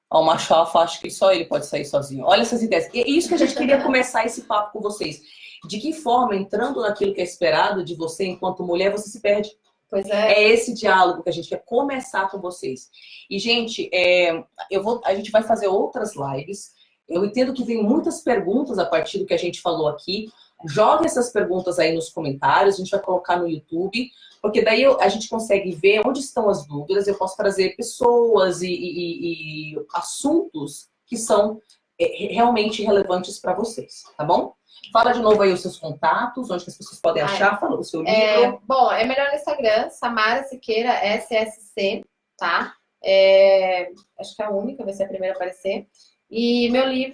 O macho alfa, acho que só ele pode sair sozinho. Olha essas ideias. E é isso que a gente queria começar esse papo com vocês. De que forma, entrando naquilo que é esperado de você enquanto mulher, você se perde? Pois é. É esse diálogo que a gente quer começar com vocês. E, gente, a gente vai fazer outras lives. Eu entendo que vem muitas perguntas a partir do que a gente falou aqui. Joga essas perguntas aí nos comentários, a gente vai colocar no YouTube, porque daí a gente consegue ver onde estão as dúvidas. Eu posso trazer pessoas e assuntos que são realmente relevantes para vocês, tá bom? Fala de novo aí os seus contatos, onde que as pessoas podem achar, fala o seu livro. Bom, é melhor no Instagram, Samara Siqueira, SSC, tá? Acho que é a única, vai ser a primeira a aparecer. E meu livro,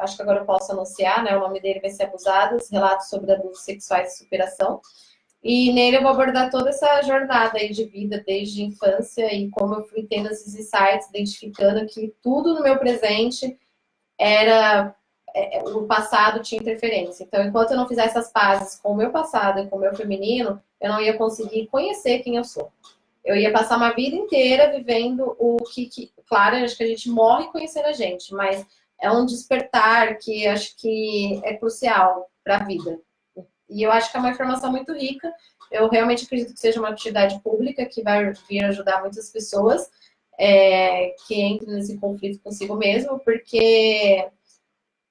acho que agora eu posso anunciar, né? O nome dele vai ser Abusadas, Relatos sobre Abusos Sexuais e Superação. E nele eu vou abordar toda essa jornada aí de vida, desde a infância e como eu fui tendo esses insights, identificando que tudo no meu presente o passado tinha interferência. Então, enquanto eu não fizesse as pazes com o meu passado e com o meu feminino, eu não ia conseguir conhecer quem eu sou. Eu ia passar uma vida inteira vivendo o que claro, acho que a gente morre conhecendo a gente, mas é um despertar que acho que é crucial para a vida. E eu acho que é uma informação muito rica. Eu realmente acredito que seja uma atividade pública que vai vir ajudar muitas pessoas que entram nesse conflito consigo mesmo, porque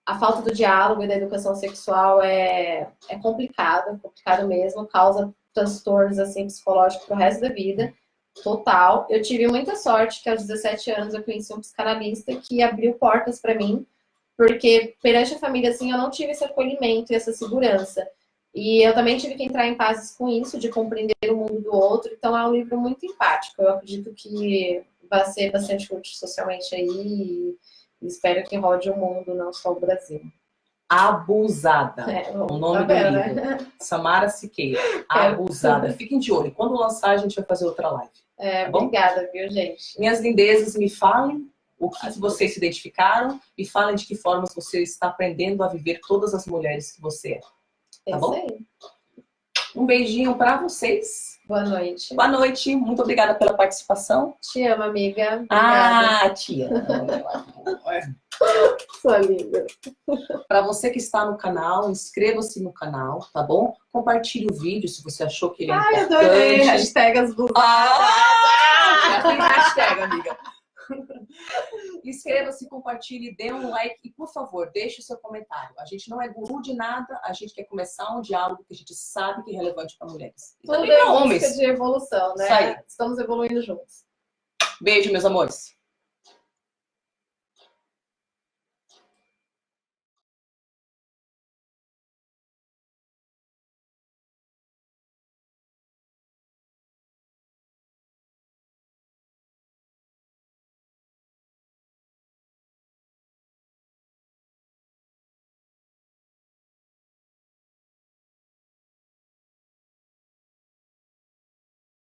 a falta do diálogo e da educação sexual é complicado mesmo, causa transtornos assim, psicológicos pro resto da vida. Total. Eu tive muita sorte que aos 17 anos eu conheci um psicanalista que abriu portas para mim, porque perante a família, assim, eu não tive esse acolhimento e essa segurança. E eu também tive que entrar em pazes com isso, de compreender o mundo do outro. Então é um livro muito empático. Eu acredito que vai ser bastante útil socialmente aí e espero que rode o mundo, não só o Brasil. Abusada. O nome do livro. Né? Samara Siqueira. Abusada. Fiquem de olho. Quando lançar, a gente vai fazer outra live. Tá bom? Obrigada, viu, gente? Minhas lindezas, me falem o que vocês se identificaram e falem de que formas você está aprendendo a viver todas as mulheres que você é. Tá bom? Aí. Um beijinho pra vocês. Boa noite. Boa noite. Muito obrigada pela participação. Te amo, amiga. Obrigada. Ah, tia. Sua linda. Para você que está no canal, inscreva-se no canal, tá bom? Compartilhe o vídeo se você achou que ele é importante. Adorei. Hashtag as blusas. Já tem hashtag, amiga. Inscreva-se, compartilhe, dê um like e, por favor, deixe o seu comentário. A gente não é guru de nada, a gente quer começar um diálogo que a gente sabe que é relevante para mulheres. E tudo também é para homens. busca de evolução, né? Estamos evoluindo juntos. Beijo, meus amores.